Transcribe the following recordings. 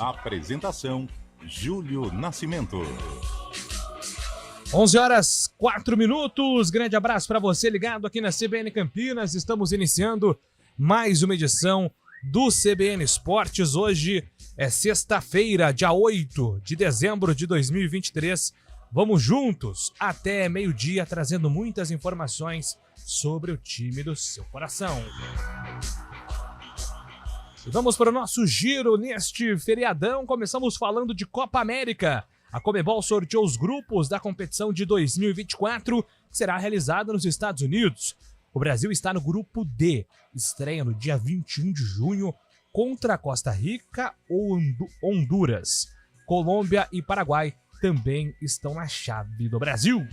Apresentação: Júlio Nascimento. 11h04. Grande abraço para você ligado aqui na CBN Campinas. Estamos iniciando mais uma edição do CBN Esportes. Hoje é sexta-feira, dia 8 de dezembro de 2023. Vamos juntos até meio-dia, trazendo muitas informações sobre o time do seu coração. E vamos para o nosso giro neste feriadão. Começamos falando de Copa América. A Conmebol sorteou os grupos da competição de 2024, que será realizada nos Estados Unidos. O Brasil está no grupo D, estreia no dia 21 de junho contra Costa Rica ou Honduras. Colômbia e Paraguai também estão na chave do Brasil.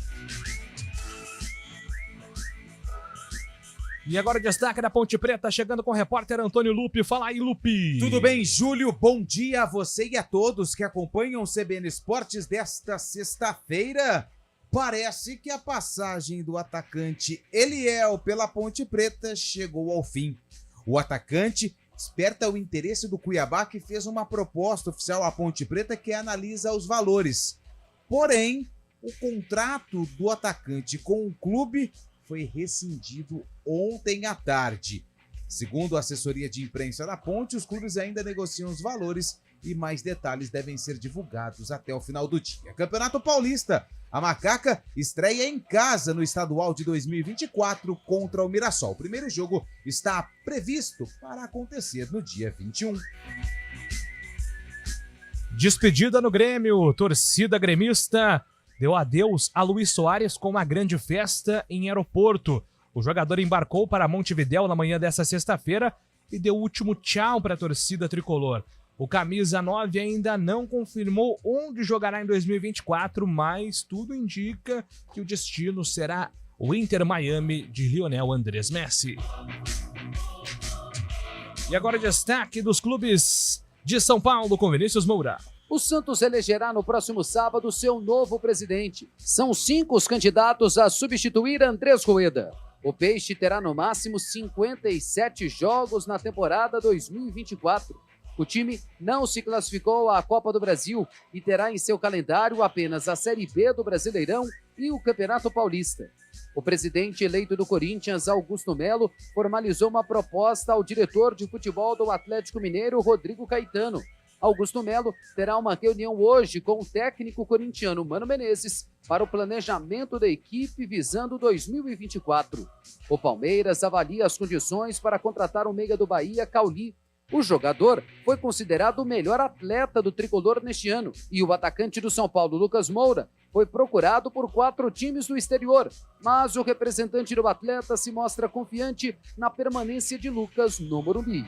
E agora o destaque da Ponte Preta, chegando com o repórter Antônio Lupi. Fala aí, Lupi. Tudo bem, Júlio? Bom dia a você e a todos que acompanham o CBN Esportes desta sexta-feira. Parece que a passagem do atacante Eliel pela Ponte Preta chegou ao fim. O atacante desperta o interesse do Cuiabá, que fez uma proposta oficial à Ponte Preta que analisa os valores. Porém, o contrato do atacante com o clube foi rescindido ontem à tarde. Segundo a assessoria de imprensa da Ponte, os clubes ainda negociam os valores e mais detalhes devem ser divulgados até o final do dia. Campeonato Paulista. A Macaca estreia em casa no estadual de 2024 contra o Mirassol. O primeiro jogo está previsto para acontecer no dia 21. Despedida no Grêmio. Torcida gremista deu adeus a Luiz Soares com uma grande festa em aeroporto. O jogador embarcou para Montevidéu na manhã dessa sexta-feira e deu o último tchau para a torcida tricolor. O camisa 9 ainda não confirmou onde jogará em 2024, mas tudo indica que o destino será o Inter Miami de Lionel Andrés Messi. E agora destaque dos clubes de São Paulo com Vinícius Moura. O Santos elegerá no próximo sábado seu novo presidente. São 5 os candidatos a substituir Andrés Rueda. O Peixe terá no máximo 57 jogos na temporada 2024. O time não se classificou à Copa do Brasil e terá em seu calendário apenas a Série B do Brasileirão e o Campeonato Paulista. O presidente eleito do Corinthians, Augusto Melo, formalizou uma proposta ao diretor de futebol do Atlético Mineiro, Rodrigo Caetano. Augusto Melo terá uma reunião hoje com o técnico corintiano Mano Menezes para o planejamento da equipe visando 2024. O Palmeiras avalia as condições para contratar o meia do Bahia, Cauli. O jogador foi considerado o melhor atleta do tricolor neste ano e o atacante do São Paulo, Lucas Moura, foi procurado por 4 times do exterior, mas o representante do atleta se mostra confiante na permanência de Lucas no Morumbi.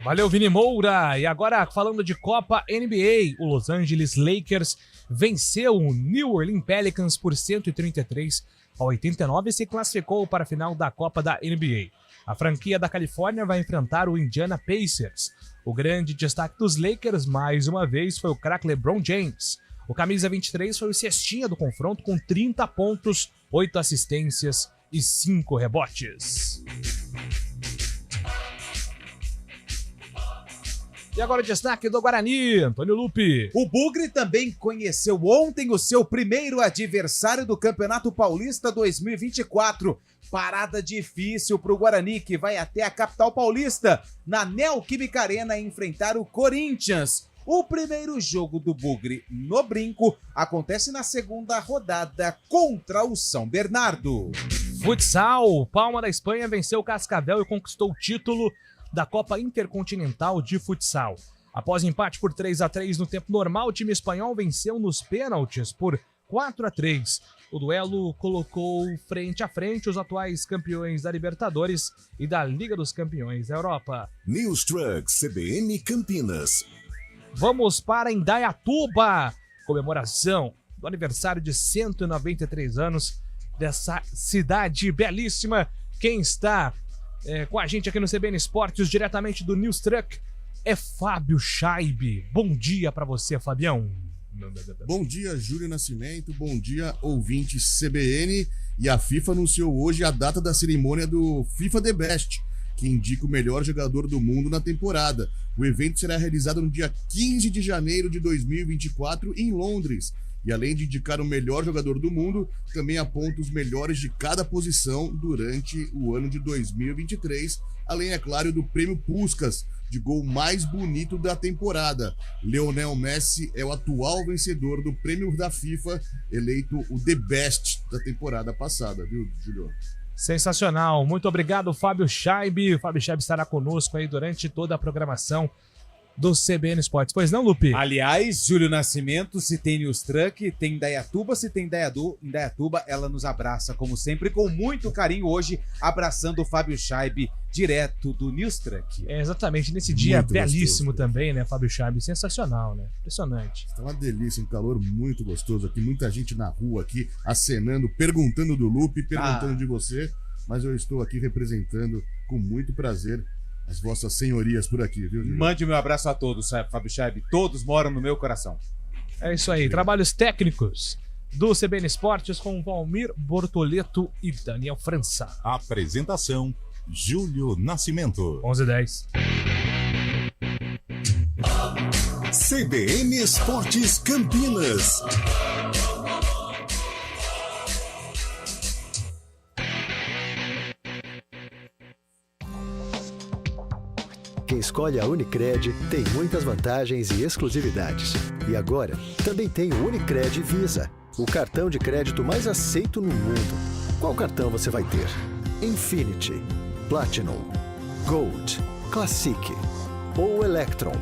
Valeu, Vini Moura. E agora, falando de Copa NBA, o Los Angeles Lakers venceu o New Orleans Pelicans por 133-89 e se classificou para a final da Copa da NBA. A franquia da Califórnia vai enfrentar o Indiana Pacers. O grande destaque dos Lakers, mais uma vez, foi o craque LeBron James. O camisa 23 foi o cestinha do confronto com 30 pontos, 8 assistências e 5 rebotes. E agora o destaque do Guarani, Antônio Lupi. O Bugre também conheceu ontem o seu primeiro adversário do Campeonato Paulista 2024. Parada difícil para o Guarani, que vai até a capital paulista, na Neoquímica Arena, enfrentar o Corinthians. O primeiro jogo do Bugre no Brinco acontece na segunda rodada contra o São Bernardo. Futsal, Palma da Espanha venceu o Cascavel e conquistou o título da Copa Intercontinental de Futsal. Após empate por 3-3 no tempo normal, o time espanhol venceu nos pênaltis por 4-3. O duelo colocou frente a frente os atuais campeões da Libertadores e da Liga dos Campeões da Europa. News Truck CBN Campinas. Vamos para Indaiatuba, comemoração do aniversário de 193 anos dessa cidade belíssima. Quem está com a gente aqui no CBN Esportes, diretamente do News Truck, é Fábio Scheibe. Bom dia para você, Fabião. Bom dia, Júlio Nascimento. Bom dia, ouvintes CBN. E a FIFA anunciou hoje a data da cerimônia do FIFA The Best, que indica o melhor jogador do mundo na temporada. O evento será realizado no dia 15 de janeiro de 2024 em Londres. E além de indicar o melhor jogador do mundo, também aponta os melhores de cada posição durante o ano de 2023, além, é claro, do prêmio Puskás, de gol mais bonito da temporada. Lionel Messi é o atual vencedor do prêmio da FIFA, eleito o The Best da temporada passada, viu, Julio? Sensacional. Muito obrigado, Fábio Scheib. O Fábio Scheib estará conosco aí durante toda a programação do CBN Esportes. Pois não, Lupe? Aliás, Júlio Nascimento, se tem News Truck, tem Indaiatuba, se tem Indaiatuba, ela nos abraça, como sempre, com muito carinho hoje, abraçando o Fábio Scheib, direto do News Truck. É exatamente, nesse dia Muito belíssimo gostoso, também, né, Fábio Scheib? Sensacional, né? Impressionante. Tá uma delícia, um calor muito gostoso aqui, muita gente na rua aqui, acenando, perguntando do Lupe, perguntando de você, mas eu estou aqui representando com muito prazer as vossas senhorias por aqui, viu, Julio? Mande o meu abraço a todos, Fábio Scheib. Todos moram no meu coração. É isso aí, trabalhos técnicos do CBN Esportes com Valmir Bortoleto e Daniel França. Apresentação: Júlio Nascimento. 11h10. CBN Esportes Campinas. Quem escolhe a Unicred tem muitas vantagens e exclusividades. E agora, também tem o Unicred Visa, o cartão de crédito mais aceito no mundo. Qual cartão você vai ter? Infinity, Platinum, Gold, Classic ou Electron?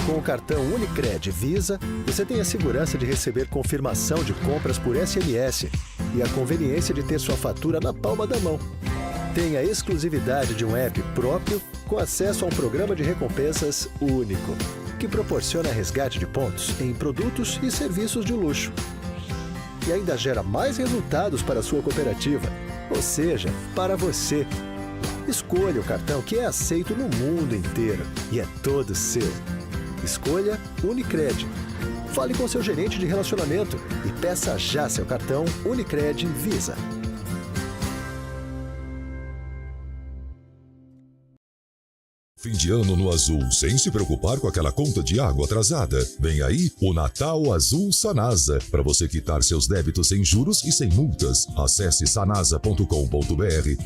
Com o cartão Unicred Visa, você tem a segurança de receber confirmação de compras por SMS e a conveniência de ter sua fatura na palma da mão. Tem a exclusividade de um app próprio com acesso a um programa de recompensas único, que proporciona resgate de pontos em produtos e serviços de luxo. E ainda gera mais resultados para a sua cooperativa, ou seja, para você. Escolha o cartão que é aceito no mundo inteiro e é todo seu. Escolha Unicred. Fale com seu gerente de relacionamento e peça já seu cartão Unicred Visa. Fim de ano no Azul, sem se preocupar com aquela conta de água atrasada. Vem aí o Natal Azul Sanasa, para você quitar seus débitos sem juros e sem multas. Acesse sanasa.com.br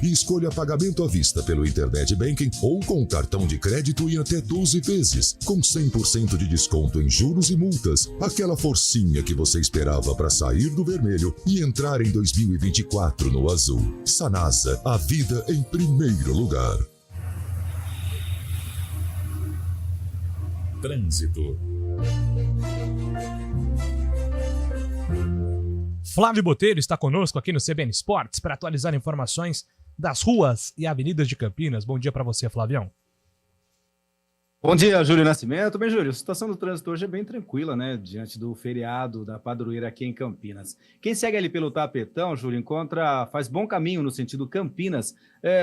e escolha pagamento à vista pelo Internet Banking ou com cartão de crédito em até 12 vezes, com 100% de desconto em juros e multas. Aquela forcinha que você esperava para sair do vermelho e entrar em 2024 no Azul. Sanasa, a vida em primeiro lugar. Trânsito. Flávio Botelho está conosco aqui no CBN Esportes para atualizar informações das ruas e avenidas de Campinas. Bom dia para você, Flavião. Bom dia, Júlio Nascimento. Bem, Júlio, a situação do trânsito hoje é bem tranquila, né? Diante do feriado da padroeira aqui em Campinas. Quem segue ali pelo Tapetão, Júlio, faz bom caminho no sentido Campinas.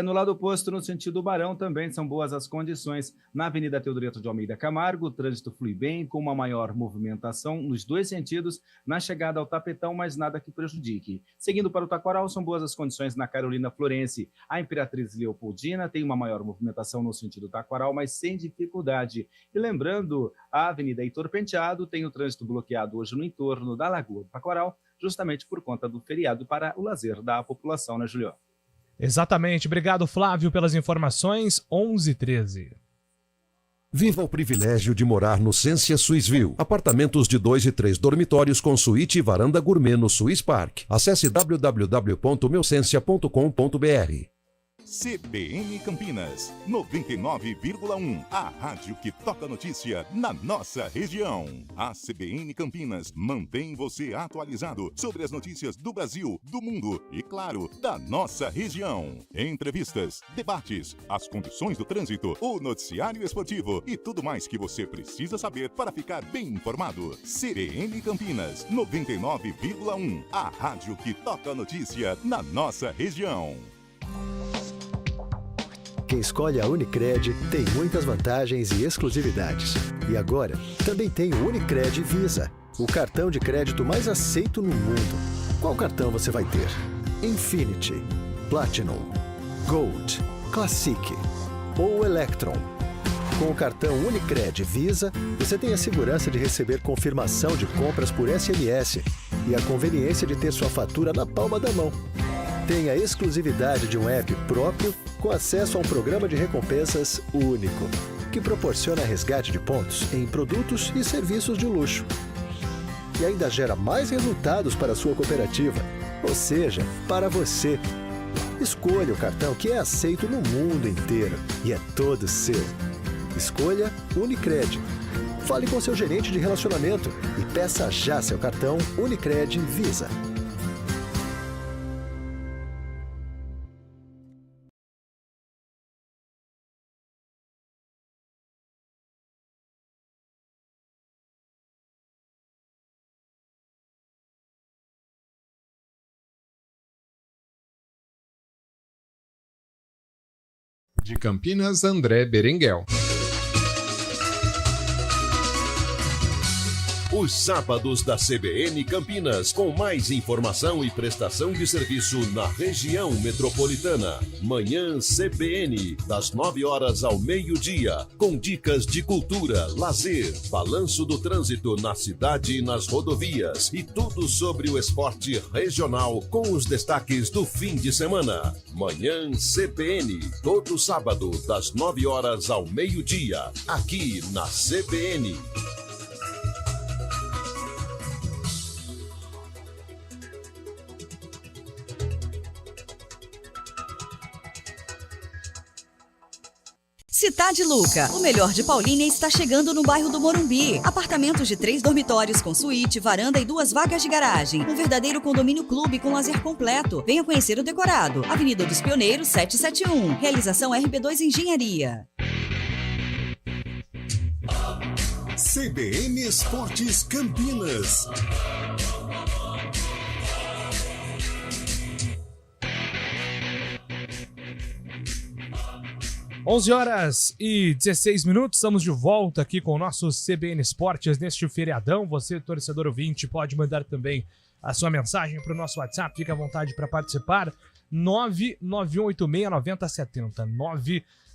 No lado oposto, no sentido Barão, também são boas as condições. Na Avenida Teodoreto de Almeida Camargo, o trânsito flui bem, com uma maior movimentação nos dois sentidos, na chegada ao Tapetão, mas nada que prejudique. Seguindo para o Taquaral, são boas as condições na Carolina Florense. A Imperatriz Leopoldina tem uma maior movimentação no sentido Taquaral, mas sem dificuldade. E lembrando, a Avenida Heitor Penteado tem o trânsito bloqueado hoje no entorno da Lagoa do Taquaral, justamente por conta do feriado para o lazer da população, né, Julio? Exatamente. Obrigado, Flávio, pelas informações. 11h13. Viva o privilégio de morar no Sensia Swissville. Apartamentos de 2 e 3 dormitórios com suíte e varanda gourmet no Swiss Park. Acesse www.meusensia.com.br. CBN Campinas, 99,1. A rádio que toca notícia na nossa região. A CBN Campinas mantém você atualizado sobre as notícias do Brasil, do mundo e, claro, da nossa região. Entrevistas, debates, as condições do trânsito, o noticiário esportivo e tudo mais que você precisa saber para ficar bem informado. CBN Campinas, 99,1. A rádio que toca notícia na nossa região. Quem escolhe a Unicred tem muitas vantagens e exclusividades. E agora, também tem o Unicred Visa, o cartão de crédito mais aceito no mundo. Qual cartão você vai ter? Infinity, Platinum, Gold, Classic ou Electron. Com o cartão Unicred Visa, você tem a segurança de receber confirmação de compras por SMS e a conveniência de ter sua fatura na palma da mão. Tem a exclusividade de um app próprio com acesso a um programa de recompensas único, que proporciona resgate de pontos em produtos e serviços de luxo. E ainda gera mais resultados para a sua cooperativa, ou seja, para você. Escolha o cartão que é aceito no mundo inteiro e é todo seu. Escolha Unicred. Fale com seu gerente de relacionamento e peça já seu cartão Unicred Visa. De Campinas, André Berenguel. Os sábados da CBN Campinas, com mais informação e prestação de serviço na região metropolitana. Manhã CBN, das 9 horas ao meio-dia, com dicas de cultura, lazer, balanço do trânsito na cidade e nas rodovias e tudo sobre o esporte regional com os destaques do fim de semana. Manhã CBN, todo sábado, das 9 horas ao meio-dia, aqui na CBN. Cidade Luca, o melhor de Paulínia está chegando no bairro do Morumbi. Apartamentos de 3 dormitórios com suíte, varanda e 2 vagas de garagem. Um verdadeiro condomínio clube com lazer completo. Venha conhecer o decorado. Avenida dos Pioneiros 771. Realização RB2 Engenharia. CBN Esportes Campinas. 11h16, estamos de volta aqui com o nosso CBN Esportes neste feriadão. Você, torcedor ouvinte, pode mandar também a sua mensagem para o nosso WhatsApp, fique à vontade para participar, 991869070,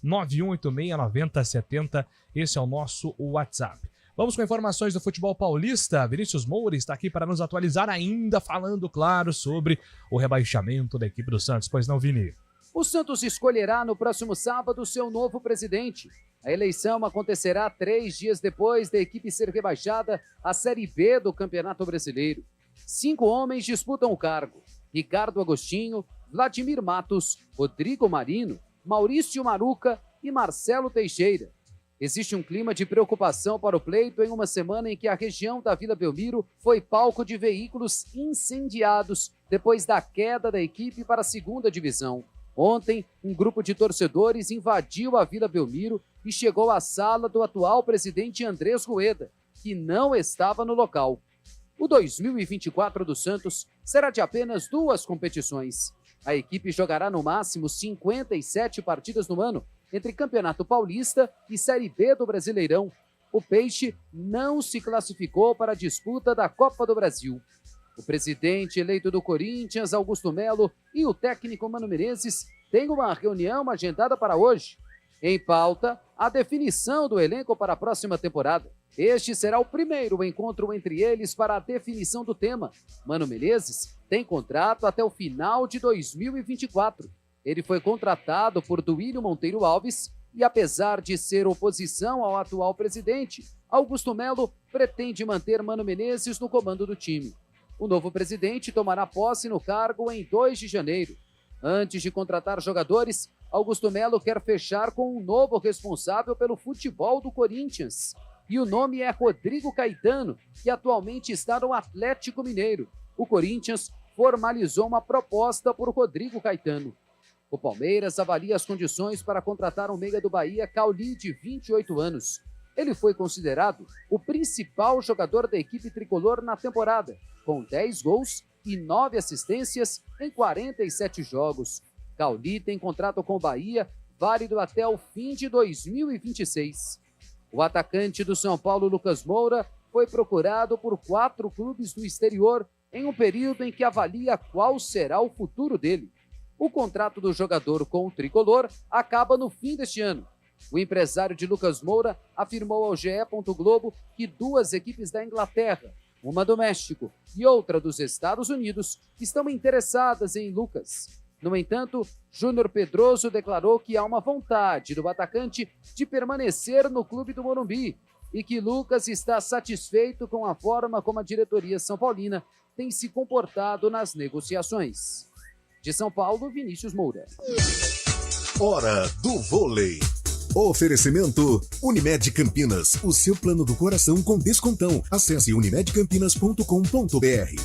991869070, esse é o nosso WhatsApp. Vamos com informações do futebol paulista. Vinícius Moura está aqui para nos atualizar, ainda falando, claro, sobre o rebaixamento da equipe do Santos. Pois não, Vini? O Santos escolherá no próximo sábado seu novo presidente. A eleição acontecerá 3 dias depois da equipe ser rebaixada à Série B do Campeonato Brasileiro. 5 homens disputam o cargo: Ricardo Agostinho, Vladimir Matos, Rodrigo Marino, Maurício Maruca e Marcelo Teixeira. Existe um clima de preocupação para o pleito em uma semana em que a região da Vila Belmiro foi palco de veículos incendiados depois da queda da equipe para a 2ª divisão. Ontem, um grupo de torcedores invadiu a Vila Belmiro e chegou à sala do atual presidente Andrés Rueda, que não estava no local. O 2024 do Santos será de apenas 2 competições. A equipe jogará no máximo 57 partidas no ano, entre Campeonato Paulista e Série B do Brasileirão. O Peixe não se classificou para a disputa da Copa do Brasil. O presidente eleito do Corinthians, Augusto Melo, e o técnico Mano Menezes têm uma reunião agendada para hoje. Em pauta, a definição do elenco para a próxima temporada. Este será o primeiro encontro entre eles para a definição do tema. Mano Menezes tem contrato até o final de 2024. Ele foi contratado por Duílio Monteiro Alves e, apesar de ser oposição ao atual presidente, Augusto Melo pretende manter Mano Menezes no comando do time. O novo presidente tomará posse no cargo em 2 de janeiro. Antes de contratar jogadores, Augusto Melo quer fechar com um novo responsável pelo futebol do Corinthians. E o nome é Rodrigo Caetano, que atualmente está no Atlético Mineiro. O Corinthians formalizou uma proposta por Rodrigo Caetano. O Palmeiras avalia as condições para contratar um meia do Bahia, Cauli, de 28 anos. Ele foi considerado o principal jogador da equipe tricolor na temporada, com 10 gols e 9 assistências em 47 jogos. Cauli tem contrato com o Bahia, válido até o fim de 2026. O atacante do São Paulo, Lucas Moura, foi procurado por 4 clubes do exterior em um período em que avalia qual será o futuro dele. O contrato do jogador com o tricolor acaba no fim deste ano. O empresário de Lucas Moura afirmou ao GE. Globo que 2 equipes da Inglaterra, uma do México e outra dos Estados Unidos, estão interessadas em Lucas. No entanto, Júnior Pedroso declarou que há uma vontade do atacante de permanecer no clube do Morumbi e que Lucas está satisfeito com a forma como a diretoria São Paulina tem se comportado nas negociações. De São Paulo, Vinícius Moura. Hora do vôlei. Oferecimento Unimed Campinas, o seu plano do coração com descontão. Acesse unimedcampinas.com.br.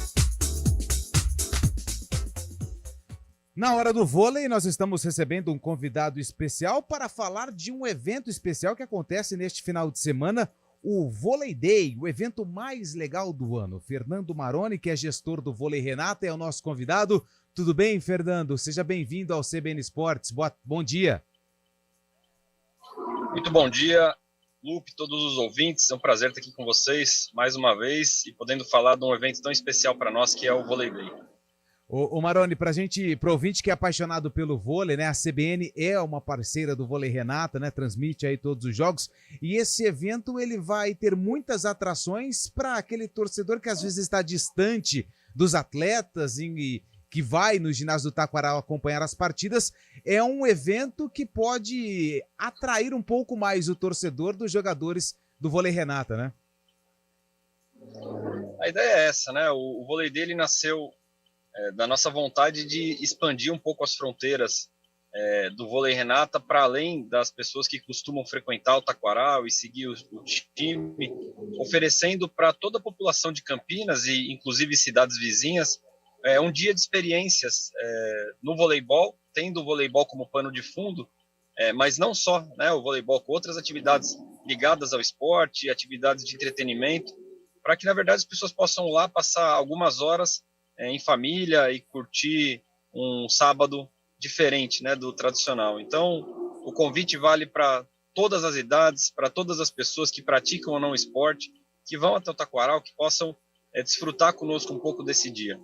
Na hora do vôlei, nós estamos recebendo um convidado especial para falar de um evento especial que acontece neste final de semana, o Vôlei Day, o evento mais legal do ano. Fernando Maroni, que é gestor do Vôlei Renata, é o nosso convidado. Tudo bem, Fernando? Seja bem-vindo ao CBN Esportes. Bom dia. Muito bom dia, Lupe, todos os ouvintes. É um prazer estar aqui com vocês mais uma vez e podendo falar de um evento tão especial para nós que é o Vôlei Day. Ô Maroni, pro ouvinte que é apaixonado pelo vôlei, né? A CBN é uma parceira do Vôlei Renata, né? Transmite aí todos os jogos. E esse evento, ele vai ter muitas atrações para aquele torcedor que às vezes está distante dos atletas e que vai no ginásio do Taquaral acompanhar as partidas. É um evento que pode atrair um pouco mais o torcedor dos jogadores do Vôlei Renata, né? A ideia é essa, né? O Vôlei Day, ele nasceu da nossa vontade de expandir um pouco as fronteiras do Vôlei Renata para além das pessoas que costumam frequentar o Taquaral e seguir o time, oferecendo para toda a população de Campinas e inclusive cidades vizinhas um dia de experiências no voleibol, tendo o voleibol como pano de fundo, mas não só, né, o voleibol, com outras atividades ligadas ao esporte, atividades de entretenimento, para que na verdade as pessoas possam lá passar algumas horas em família e curtir um sábado diferente, né, do tradicional. Então, o convite vale para todas as idades, para todas as pessoas que praticam ou não esporte, que vão até o Taquaral, que possam desfrutar conosco um pouco desse dia.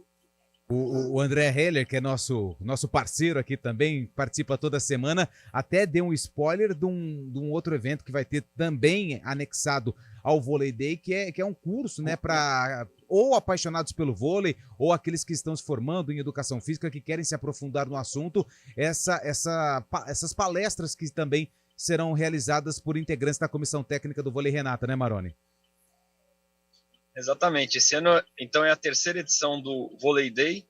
O André Heller, que é nosso parceiro aqui também, participa toda semana, até deu um spoiler de um outro evento que vai ter também anexado ao Vôlei Day, que é um curso, né, para ou apaixonados pelo vôlei, ou aqueles que estão se formando em educação física, que querem se aprofundar no assunto, essas palestras que também serão realizadas por integrantes da comissão técnica do Vôlei Renata, né, Maroni? Exatamente. Esse ano, então, é a 3ª edição do Vôlei Day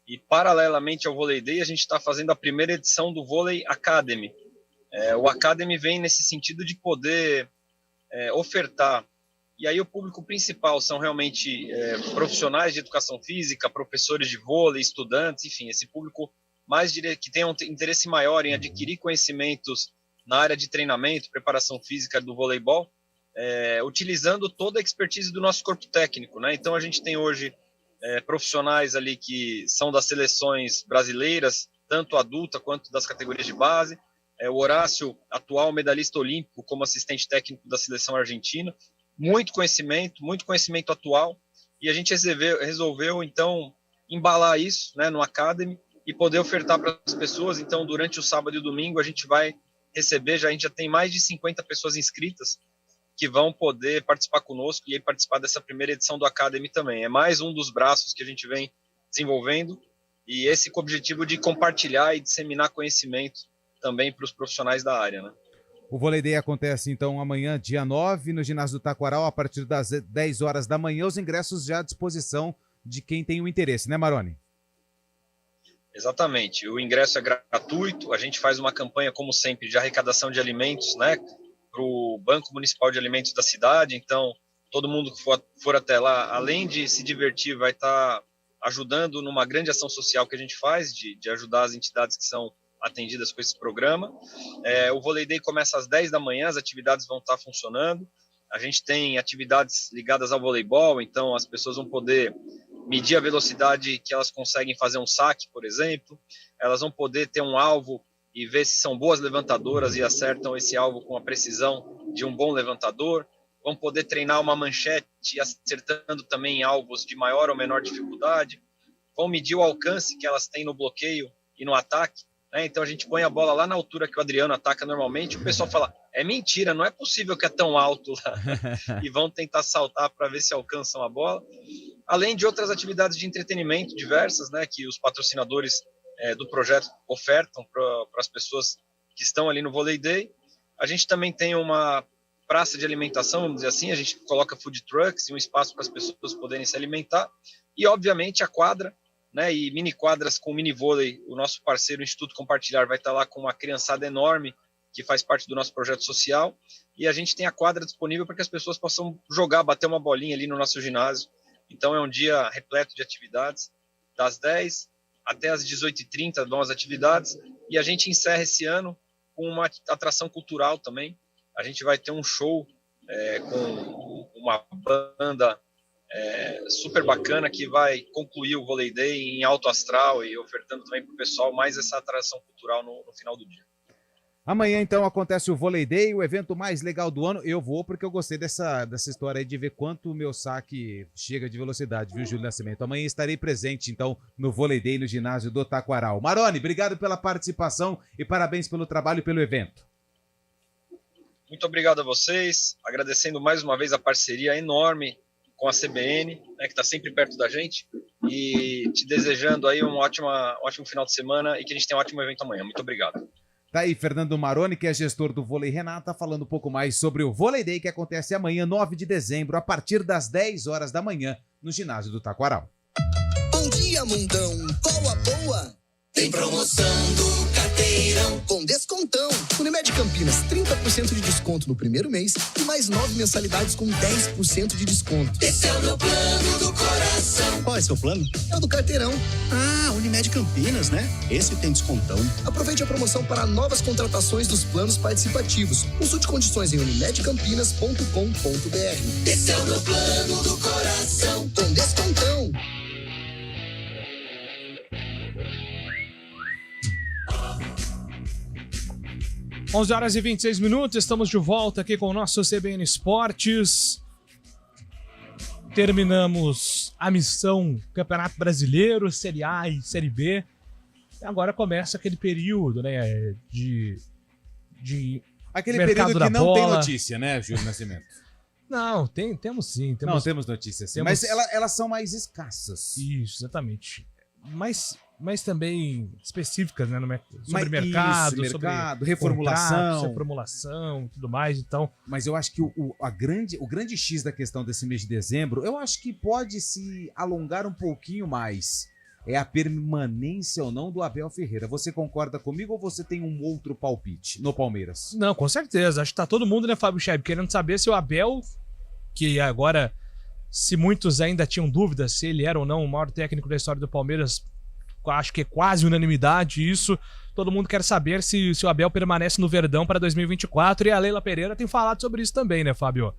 e, paralelamente ao Vôlei Day, a gente está fazendo a 1ª edição do Vôlei Academy. O Academy vem nesse sentido de poder ofertar, e aí o público principal são realmente profissionais de educação física, professores de vôlei, estudantes, enfim, esse público que tem um interesse maior em adquirir conhecimentos na área de treinamento, preparação física do voleibol, utilizando toda a expertise do nosso corpo técnico, né? Então a gente tem hoje profissionais ali que são das seleções brasileiras, tanto adulta quanto das categorias de base, o Horácio, atual medalhista olímpico como assistente técnico da seleção argentina, muito conhecimento atual, e a gente resolveu então embalar isso, né, no Academy e poder ofertar para as pessoas. Então durante o sábado e o domingo a gente vai receber, a gente já tem mais de 50 pessoas inscritas que vão poder participar conosco e aí participar dessa 1ª edição do Academy também. É mais um dos braços que a gente vem desenvolvendo, e esse com o objetivo de compartilhar e disseminar conhecimento também para os profissionais da área, né? O Vôlei Day acontece então amanhã, dia 9, no ginásio do Taquaral, a partir das 10 horas da manhã, os ingressos já à disposição de quem tem o interesse, né, Maroni? Exatamente, o ingresso é gratuito, a gente faz uma campanha, como sempre, de arrecadação de alimentos, né, para o Banco Municipal de Alimentos da cidade. Então todo mundo que for até lá, além de se divertir, vai estar ajudando numa grande ação social que a gente faz, de ajudar as entidades que são atendidas com esse programa. O Vôlei Day começa às 10 da manhã, as atividades vão estar funcionando. A gente tem atividades ligadas ao voleibol, então as pessoas vão poder medir a velocidade que elas conseguem fazer um saque, por exemplo. Elas vão poder ter um alvo e ver se são boas levantadoras e acertam esse alvo com a precisão de um bom levantador. Vão poder treinar uma manchete acertando também alvos de maior ou menor dificuldade. Vão medir o alcance que elas têm no bloqueio e no ataque, né? Então a gente põe a bola lá na altura que o Adriano ataca normalmente, o pessoal fala, é mentira, não é possível que é tão alto lá. E vão tentar saltar para ver se alcançam a bola. Além de outras atividades de entretenimento diversas, né, que os patrocinadores do projeto ofertam para as pessoas que estão ali no Volley Day. A gente também tem uma praça de alimentação, vamos dizer assim, a gente coloca food trucks e um espaço para as pessoas poderem se alimentar. E, obviamente, a quadra, né, e mini quadras com mini vôlei. O nosso parceiro, o Instituto Compartilhar, vai estar lá com uma criançada enorme que faz parte do nosso projeto social. E a gente tem a quadra disponível para que as pessoas possam jogar, bater uma bolinha ali no nosso ginásio. Então, é um dia repleto de atividades, das 10 até as 18h30 vão as atividades, e a gente encerra esse ano com uma atração cultural também. A gente vai ter um show com uma banda super bacana que vai concluir o Volley Day em alto astral e ofertando também para o pessoal mais essa atração cultural no final do dia. Amanhã, então, acontece o Volley Day, o evento mais legal do ano. Eu vou porque eu gostei dessa história aí de ver quanto o meu saque chega de velocidade, viu, Júlio Nascimento? Amanhã estarei presente, então, no Volley Day, no ginásio do Taquaral. Maroni, obrigado pela participação e parabéns pelo trabalho e pelo evento. Muito obrigado a vocês, agradecendo mais uma vez a parceria enorme com a CBN, né, que está sempre perto da gente, e te desejando aí um ótimo final de semana e que a gente tenha um ótimo evento amanhã. Muito obrigado. Tá aí Fernando Maroni, que é gestor do Vôlei Renata, falando um pouco mais sobre o Volley Day que acontece amanhã, 9 de dezembro, a partir das 10 horas da manhã, no ginásio do Taquaral. Bom dia, mundão. Qual a boa? Tem promoção do Carteirão com descontão. Unimed Campinas, 30% de desconto no primeiro mês e mais 9 mensalidades com 10% de desconto. Esse é o meu plano do coração. Qual é seu plano? É o do Carteirão. Ah, Unimed Campinas, né? Esse tem descontão. Aproveite a promoção para novas contratações dos planos participativos. Consulte condições em unimedcampinas.com.br. Esse é o meu plano do coração com descontão. Onze horas e 26 minutos, estamos de volta aqui com o nosso CBN Esportes. Terminamos a missão Campeonato Brasileiro, Série A e Série B. E agora começa aquele período, né, de aquele mercado período da que não bola. tem notícia, né, Júlio Nascimento? Não, temos sim. Não, temos notícias sim, mas elas são mais escassas. Isso, exatamente. Mas também específicas, né, sobre mercado, sobre reformulação, reformulação e tudo mais, então. Mas eu acho que o grande X da questão desse mês de dezembro, eu acho que pode se alongar um pouquinho mais. É a permanência ou não do Abel Ferreira. Você concorda comigo ou você tem um outro palpite no Palmeiras? Não, com certeza. Acho que tá todo mundo, né, Fábio Scheib, querendo saber se o Abel, que agora, se muitos ainda tinham dúvidas se ele era ou não o maior técnico da história do Palmeiras, acho que é quase unanimidade isso. Todo mundo quer saber se o Abel permanece no Verdão para 2024 e a Leila Pereira tem falado sobre isso também, né, Fábio?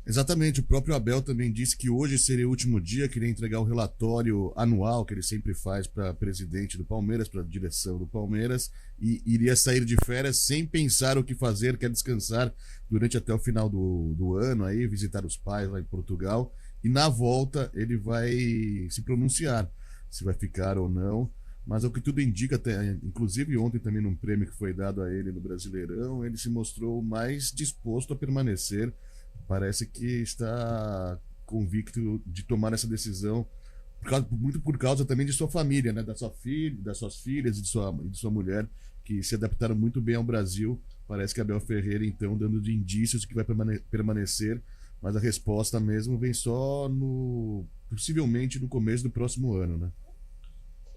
Exatamente, o próprio Abel também disse que hoje seria o último dia, queria entregar o relatório anual que ele sempre faz para presidente do Palmeiras, para a direção do Palmeiras, e iria sair de férias sem pensar o que fazer, quer descansar durante até o final do ano, aí visitar os pais lá em Portugal, e na volta ele vai se pronunciar se vai ficar ou não, mas o que tudo indica, até, inclusive ontem também num prêmio que foi dado a ele no Brasileirão, ele se mostrou mais disposto a permanecer. Parece que está convicto de tomar essa decisão, muito por causa também de sua família, né? Das suas filhas e de sua mulher, que se adaptaram muito bem ao Brasil. Parece que Abel Ferreira, então, dando de indícios de que vai permanecer, mas a resposta mesmo vem só possivelmente no começo do próximo ano, né?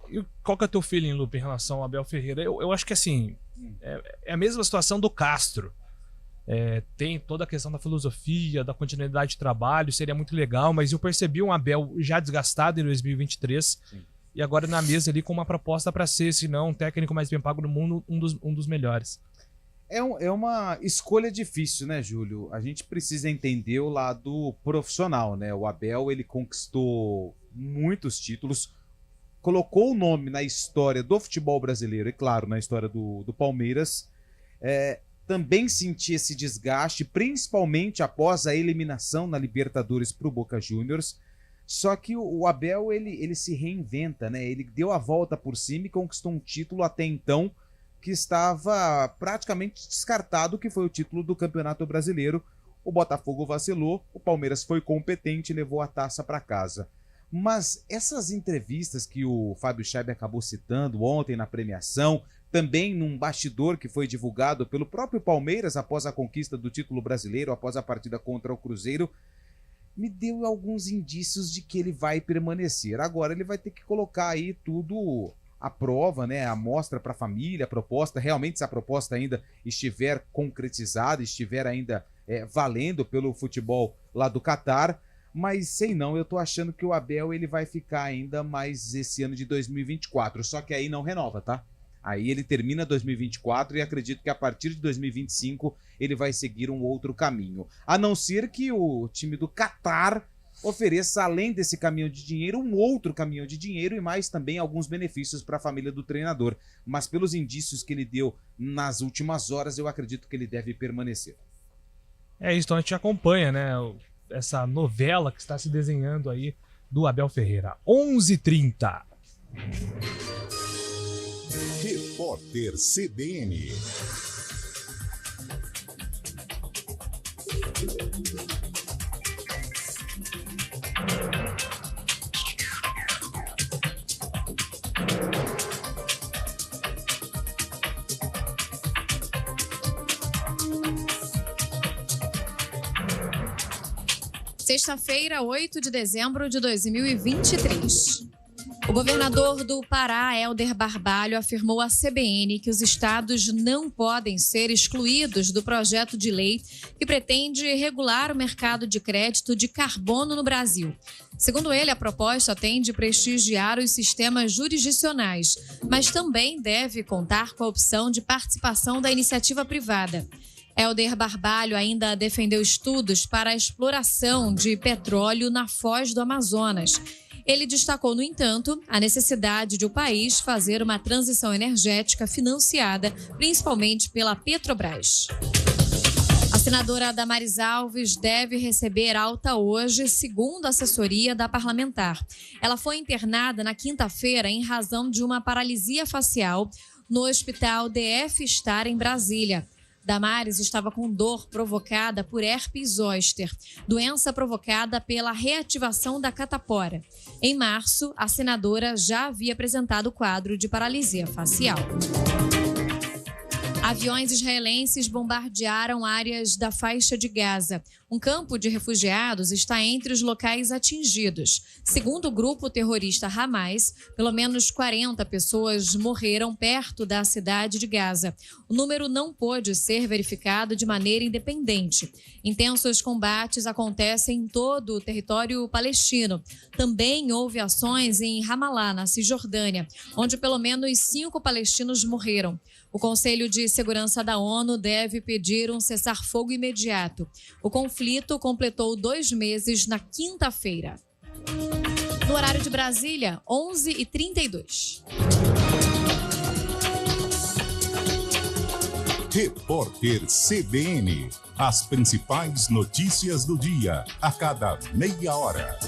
E qual que é o teu feeling, Lupe, em relação ao Abel Ferreira? Eu acho que, assim, é a mesma situação do Castro. Tem toda a questão da filosofia, da continuidade de trabalho, seria muito legal, mas eu percebi um Abel já desgastado em 2023. Sim. E agora na mesa ali com uma proposta para ser, se não, um técnico mais bem pago do mundo, um dos melhores. É uma escolha difícil, né, Júlio? A gente precisa entender o lado profissional, né? O Abel, ele conquistou muitos títulos, colocou o nome na história do futebol brasileiro e, claro, na história do Palmeiras. Também senti esse desgaste, principalmente após a eliminação na Libertadores para o Boca Juniors. Só que o Abel, ele se reinventa, né? Ele deu a volta por cima e conquistou um título até então que estava praticamente descartado, que foi o título do Campeonato Brasileiro. O Botafogo vacilou, o Palmeiras foi competente e levou a taça para casa. Mas essas entrevistas que o Fábio Schaeb acabou citando ontem na premiação, também num bastidor que foi divulgado pelo próprio Palmeiras após a conquista do título brasileiro, após a partida contra o Cruzeiro, me deu alguns indícios de que ele vai permanecer. Agora ele vai ter que colocar aí tudo à prova, né? A mostra para a família, a proposta, realmente se a proposta ainda estiver concretizada, estiver ainda valendo pelo futebol lá do Catar, mas sei não, eu tô achando que o Abel ele vai ficar ainda mais esse ano de 2024, só que aí não renova, tá? Aí ele termina 2024 e acredito que a partir de 2025 ele vai seguir um outro caminho. A não ser que o time do Catar ofereça, além desse caminhão de dinheiro, um outro caminhão de dinheiro e mais também alguns benefícios para a família do treinador. Mas pelos indícios que ele deu nas últimas horas, eu acredito que ele deve permanecer. É isso, então a gente acompanha, né, essa novela que está se desenhando aí do Abel Ferreira. 11h30. Repórter CBN. Sexta-feira, 8 de dezembro de 2023. O governador do Pará, Helder Barbalho, afirmou à CBN que os estados não podem ser excluídos do projeto de lei que pretende regular o mercado de crédito de carbono no Brasil. Segundo ele, a proposta tem de prestigiar os sistemas jurisdicionais, mas também deve contar com a opção de participação da iniciativa privada. Helder Barbalho ainda defendeu estudos para a exploração de petróleo na foz do Amazonas. Ele destacou, no entanto, a necessidade de o país fazer uma transição energética financiada, principalmente pela Petrobras. A senadora Damares Alves deve receber alta hoje, segundo a assessoria da parlamentar. Ela foi internada na quinta-feira em razão de uma paralisia facial no Hospital DF Star, em Brasília. Damares estava com dor provocada por herpes zoster, doença provocada pela reativação da catapora. Em março, a senadora já havia apresentado o quadro de paralisia facial. Aviões israelenses bombardearam áreas da faixa de Gaza. Um campo de refugiados está entre os locais atingidos. Segundo o grupo terrorista Hamas, pelo menos 40 pessoas morreram perto da cidade de Gaza. O número não pôde ser verificado de maneira independente. Intensos combates acontecem em todo o território palestino. Também houve ações em Ramallah, na Cisjordânia, onde pelo menos 5 palestinos morreram. O Conselho de Segurança da ONU deve pedir um cessar-fogo imediato. O conflito completou 2 meses na quinta-feira. No horário de Brasília, 11h32. Repórter CBN. As principais notícias do dia, a cada meia hora.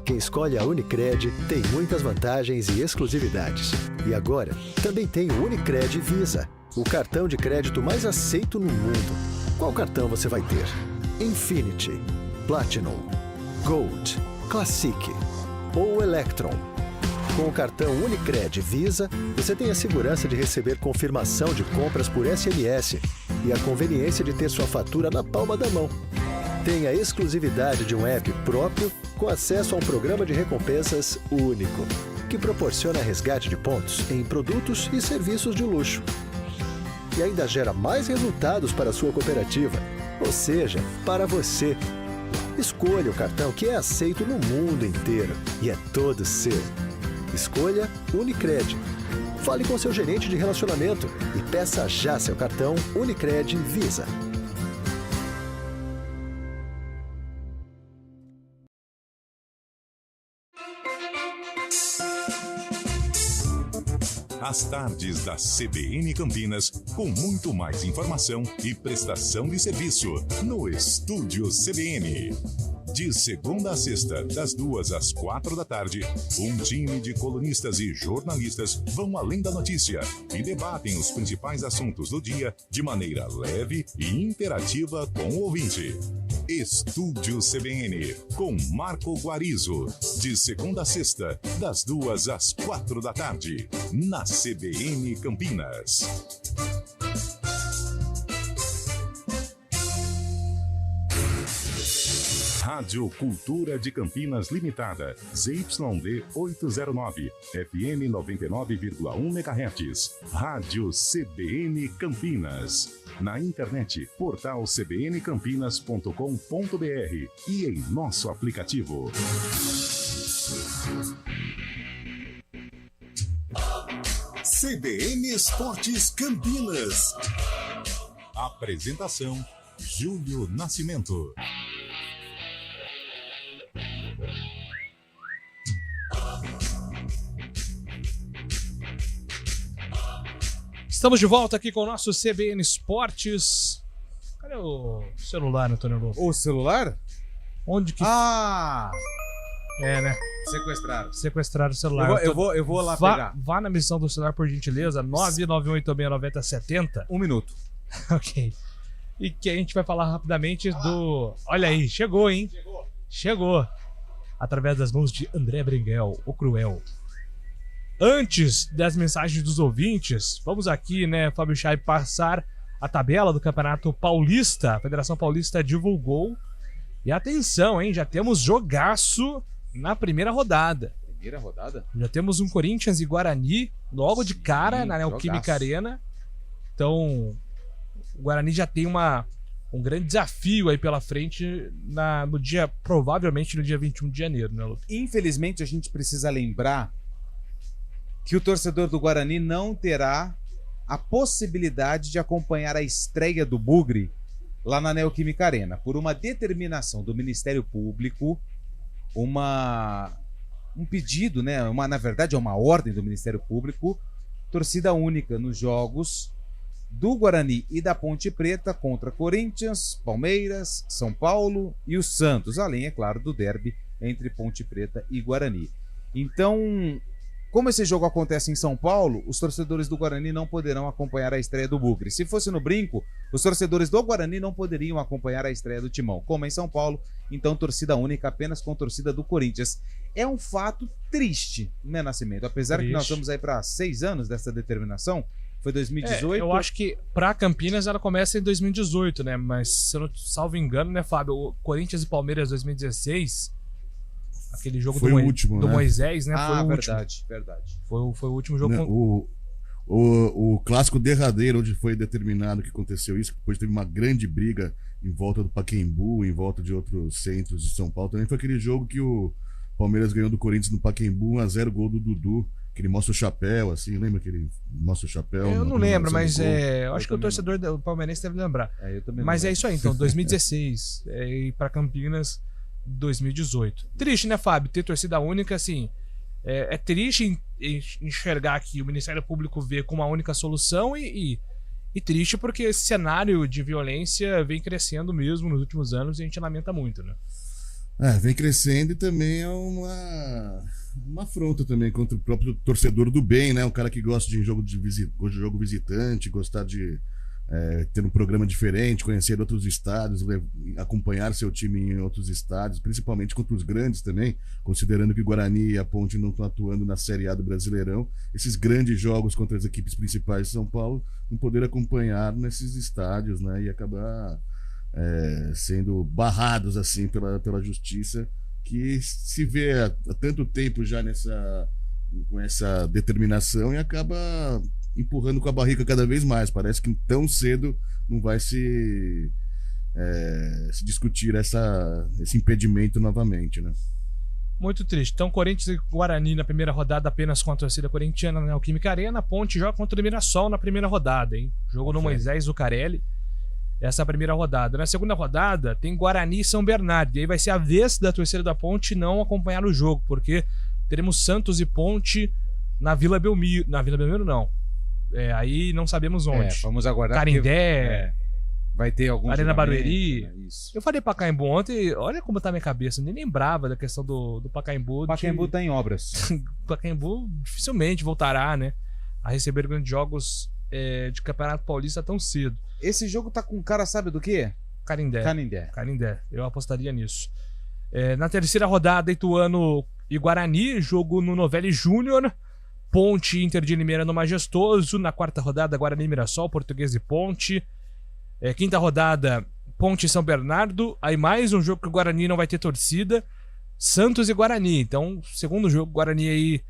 Quem escolhe a Unicred tem muitas vantagens e exclusividades. E agora, também tem o Unicred Visa, o cartão de crédito mais aceito no mundo. Qual cartão você vai ter? Infinity, Platinum, Gold, Classic ou Electron? Com o cartão Unicred Visa, você tem a segurança de receber confirmação de compras por SMS e a conveniência de ter sua fatura na palma da mão. Tem a exclusividade de um app próprio com acesso a um programa de recompensas único, que proporciona resgate de pontos em produtos e serviços de luxo. E ainda gera mais resultados para a sua cooperativa, ou seja, para você. Escolha o cartão que é aceito no mundo inteiro e é todo seu. Escolha Unicred. Fale com seu gerente de relacionamento e peça já seu cartão Unicred Visa. As tardes da CBN Campinas, com muito mais informação e prestação de serviço no Estúdio CBN. De segunda a sexta, das 2 às 4 da tarde, um time de colunistas e jornalistas vão além da notícia e debatem os principais assuntos do dia de maneira leve e interativa com o ouvinte. Estúdio CBN, com Marco Guarizo. De segunda a sexta, das 2 às 4 da tarde, na CBN Campinas. Rádio Cultura de Campinas Limitada, ZYD 809, FM 99,1 MHz. Rádio CBN Campinas. Na internet, portal cbncampinas.com.br e em nosso aplicativo. CBN Esportes Campinas. Apresentação: Júlio Nascimento. Estamos de volta aqui com o nosso CBN Esportes. Cadê o celular, Antônio Lobo? O celular? Onde que... Ah! É, né? Sequestraram o celular. Eu vou lá pegar. Vá na missão do celular, por gentileza. 998869070. 1 minuto. Ok. E que a gente vai falar rapidamente do... Olha aí, chegou, hein? Chegou. Através das mãos de André Berenguel, o Cruel. Antes das mensagens dos ouvintes, vamos aqui, né, Fábio Chay, passar a tabela do Campeonato Paulista. A Federação Paulista divulgou. E atenção, hein, já temos jogaço na primeira rodada. Primeira rodada? Já temos um Corinthians e Guarani logo de cara na Neoquímica Arena. Então, o Guarani já tem um grande desafio aí pela frente no dia, provavelmente no dia 21 de janeiro, né, Lu? Infelizmente, a gente precisa lembrar que o torcedor do Guarani não terá a possibilidade de acompanhar a estreia do Bugre lá na Neoquímica Arena. Por uma determinação do Ministério Público, um pedido, né? Na verdade, é uma ordem do Ministério Público, torcida única nos jogos do Guarani e da Ponte Preta contra Corinthians, Palmeiras, São Paulo e o Santos, além, é claro, do derby entre Ponte Preta e Guarani. Então, como esse jogo acontece em São Paulo, os torcedores do Guarani não poderão acompanhar a estreia do Bugre. Se fosse no Brinco, os torcedores do Guarani não poderiam acompanhar a estreia do Timão. Como em São Paulo, então torcida única apenas com torcida do Corinthians. É um fato triste, né, Nascimento? Apesar que nós estamos aí para 6 anos dessa determinação, foi 2018. Eu acho que para Campinas ela começa em 2018, né? Mas se eu não salvo engano, né, Fábio? O Corinthians e Palmeiras 2016... Aquele jogo foi do, o último, do né? Moisés, né? Ah, foi o verdade. Foi o último jogo. Né, o clássico derradeiro, onde foi determinado que aconteceu isso, depois teve uma grande briga em volta do Pacaembu, em volta de outros centros de São Paulo. Também foi aquele jogo que o Palmeiras ganhou do Corinthians no Pacaembu, 1-0, gol do Dudu, que ele mostra o chapéu, assim, lembra que ele mostra o chapéu? Eu não lembro, mas eu acho que o torcedor do Palmeirense deve lembrar. Eu também mas é isso aí, então, 2016, e para Campinas... 2018. Triste, né, Fábio? Ter torcida única, assim, é triste enxergar que o Ministério Público vê como a única solução e triste porque esse cenário de violência vem crescendo mesmo nos últimos anos e a gente lamenta muito, né? Vem crescendo e também é uma afronta também contra o próprio torcedor do bem, né? Um cara que gosta de jogo visitante, gostar de ter um programa diferente, conhecer outros estádios, acompanhar seu time em outros estádios, principalmente contra os grandes também, considerando que o Guarani e a Ponte não estão atuando na Série A do Brasileirão, esses grandes jogos contra as equipes principais de São Paulo, não poder acompanhar nesses estádios, né, e acabar sendo barrados assim pela justiça, que se vê há tanto tempo já com essa determinação e acaba empurrando com a barriga cada vez mais. Parece que tão cedo não vai se discutir esse impedimento novamente, né? Muito triste. Então, Corinthians e Guarani na primeira rodada apenas com a torcida corintiana na Neoquímica Arena. Ponte joga contra o Mirassol na primeira rodada, hein? Jogo no Moisés Zucarelli. Essa é a primeira rodada. Na segunda rodada tem Guarani e São Bernardo. E aí vai ser a vez da torcida da Ponte não acompanhar o jogo, porque teremos Santos e Ponte na Vila Belmiro. Na Vila Belmiro, não. Aí não sabemos onde. Vamos aguardar. Carindé. Vai ter algum Arena Barueri. Isso. Eu falei Pacaembu ontem, olha como tá a minha cabeça. Eu nem lembrava da questão do Pacaembu. Pacaembu tá em obras. Pacaembu dificilmente voltará, né? A receber grandes jogos de Campeonato Paulista tão cedo. Esse jogo tá com cara, sabe do quê? Canindé. Eu apostaria nisso. Na terceira rodada, Ituano e Guarani, jogo no Novelli Júnior. Ponte Inter de Limeira no Majestoso. Na quarta rodada, Guarani Mirassol, Português e Ponte. Quinta rodada, Ponte e São Bernardo. Aí mais um jogo que o Guarani não vai ter torcida. Santos e Guarani. Então, segundo jogo, Guarani aí.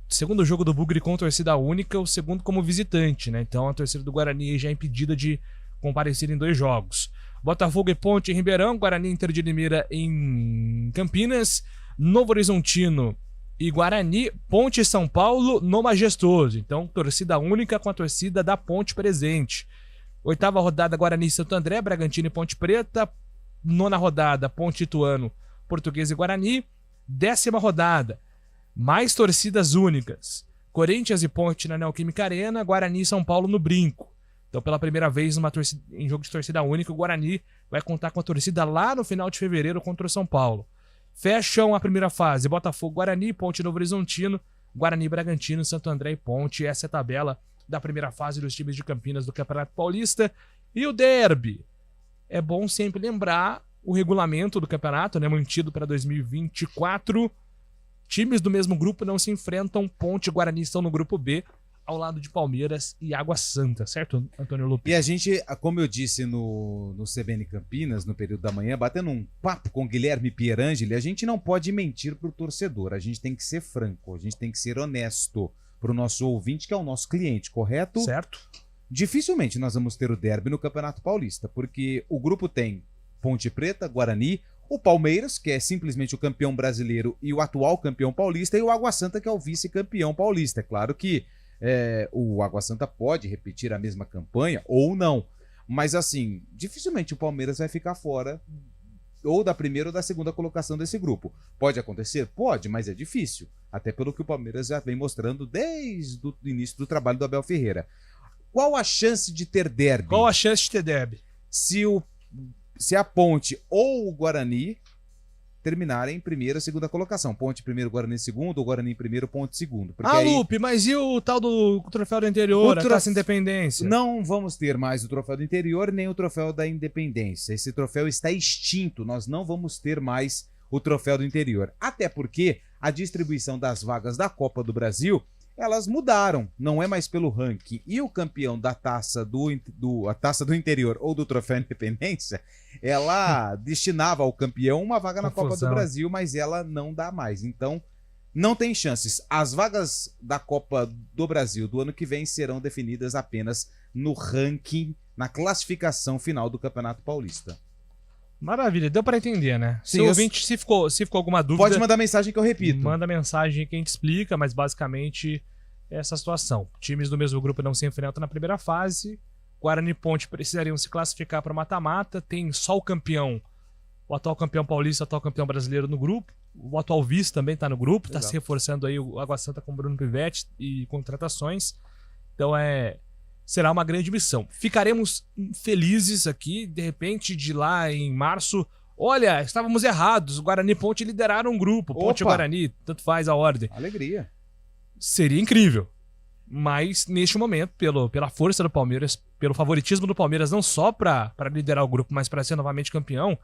Segundo jogo do Bugre com torcida única, o segundo como visitante, né? Então a torcida do Guarani já é impedida de comparecer em 2 jogos. Botafogo e Ponte em Ribeirão, Guarani e Inter de Limeira em Campinas, Novo Horizontino e Guarani, Ponte e São Paulo no Majestoso. Então, torcida única com a torcida da Ponte presente. Oitava rodada, Guarani e Santo André, Bragantino e Ponte Preta. Nona rodada, Ponte e Ituano, Português e Guarani. 10ª rodada, mais torcidas únicas. Corinthians e Ponte na Neoquímica Arena, Guarani e São Paulo no Brinco. Então, pela primeira vez em jogo de torcida única, o Guarani vai contar com a torcida lá no final de fevereiro contra o São Paulo. Fecham a primeira fase, Botafogo, Guarani, Ponte Novo Horizontino, Guarani, Bragantino, Santo André e Ponte. Essa é a tabela da primeira fase dos times de Campinas do Campeonato Paulista. E o derby. É bom sempre lembrar o regulamento do campeonato, né, mantido para 2024. Times do mesmo grupo não se enfrentam. Ponte e Guarani estão no grupo B, ao lado de Palmeiras e Água Santa, certo, Antônio Lupi? E a gente, como eu disse no CBN Campinas, no período da manhã, batendo um papo com Guilherme Pierangeli, a gente não pode mentir pro torcedor, a gente tem que ser franco, a gente tem que ser honesto pro nosso ouvinte, que é o nosso cliente, correto? Certo. Dificilmente nós vamos ter o derby no Campeonato Paulista, porque o grupo tem Ponte Preta, Guarani, o Palmeiras, que é simplesmente o campeão brasileiro e o atual campeão paulista, e o Água Santa, que é o vice-campeão paulista. É claro que o Água Santa pode repetir a mesma campanha ou não, mas assim, dificilmente o Palmeiras vai ficar fora ou da primeira ou da segunda colocação desse grupo. Pode acontecer? Pode, mas é difícil, até pelo que o Palmeiras já vem mostrando desde o início do trabalho do Abel Ferreira. Qual a chance de ter derby? Qual a chance de ter derby? Se a Ponte ou o Guarani terminarem em primeira ou segunda colocação. Ponte primeiro, Guarani segundo, ou Guarani primeiro, Ponte segundo. Lupe, mas e o tal do troféu do interior, a Taça Independência? Não vamos ter mais o troféu do interior, nem o troféu da Independência. Esse troféu está extinto, nós não vamos ter mais o troféu do interior. Até porque a distribuição das vagas da Copa do Brasil, elas mudaram, não é mais pelo ranking. E o campeão da taça a taça do interior ou do troféu Independência, ela destinava ao campeão uma vaga na Copa do Brasil, mas ela não dá mais. Então, não tem chances. As vagas da Copa do Brasil do ano que vem serão definidas apenas no ranking, na classificação final do Campeonato Paulista. Maravilha, deu pra entender, né? Sim, ouvinte, se ficou alguma dúvida... Pode mandar mensagem que eu repito. Manda mensagem que a gente explica, mas basicamente é essa situação. Times do mesmo grupo não se enfrentam na primeira fase. Guarani e Ponte precisariam se classificar para mata-mata. Tem só o campeão, o atual campeão paulista, o atual campeão brasileiro no grupo. O atual vice também tá no grupo. Está se reforçando aí o Água Santa com o Bruno Pivetti e contratações. Então será uma grande missão. Ficaremos felizes aqui, de repente, de lá em março. Olha, estávamos errados. O Guarani e Ponte lideraram um grupo. Ponte e Guarani, tanto faz a ordem. Alegria. Seria incrível. Mas, neste momento, pela força do Palmeiras, pelo favoritismo do Palmeiras, não só para liderar o grupo, mas para ser novamente campeão,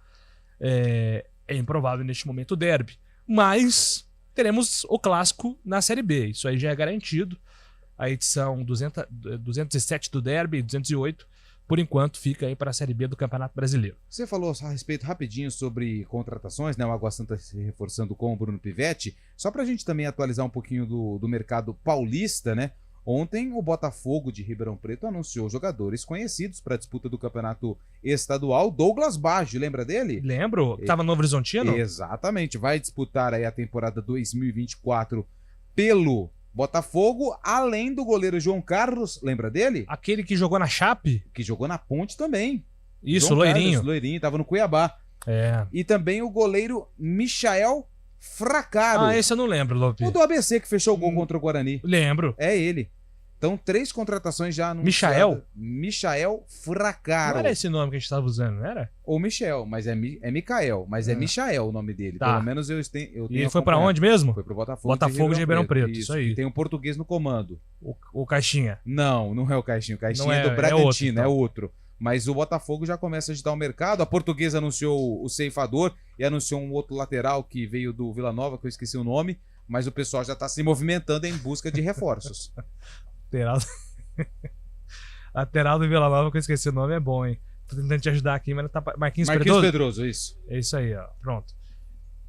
é improvável neste momento o derby. Mas teremos o clássico na Série B. Isso aí já é garantido. A edição 207 do derby, 208, por enquanto, fica aí para a Série B do Campeonato Brasileiro. Você falou a respeito rapidinho sobre contratações, né? O Água Santa se reforçando com o Bruno Pivetti. Só para a gente também atualizar um pouquinho do mercado paulista, né? Ontem, o Botafogo de Ribeirão Preto anunciou jogadores conhecidos para a disputa do campeonato estadual. Douglas Baggio, lembra dele? Lembro, estava no Novo Horizontino? Exatamente, vai disputar aí a temporada 2024 pelo Botafogo, além do goleiro João Carlos, lembra dele? Aquele que jogou na Chape? Que jogou na Ponte também. Isso, João loirinho. Carlos, loirinho, estava no Cuiabá. E também o goleiro Michael Fracaro. Ah, esse eu não lembro, Lope. O do ABC que fechou o gol contra o Guarani. Lembro. É ele. Então, 3 contratações já anunciadas. Michael Fracaro. Não era esse nome que a gente estava usando, não era? Ou Michel, mas é Micael, mas é Michael o nome dele. Tá. Pelo menos eu tenho. E ele foi pra onde mesmo? Foi pro Botafogo. Botafogo de Ribeirão Preto, isso aí. Tem um português no comando. O Caixinha. Não é o Caixinha. O Caixinha é do Bragantino, é outro. Mas o Botafogo já começa a agitar o mercado. A Portuguesa anunciou o ceifador e anunciou um outro lateral que veio do Vila Nova, que eu esqueci o nome. Mas o pessoal já tá se movimentando em busca de reforços. Lateral do Vila Nova, que eu esqueci o nome, é bom, hein? Tô tentando te ajudar aqui, mas tá... Marquinhos Pedroso, isso. É isso aí, ó. Pronto.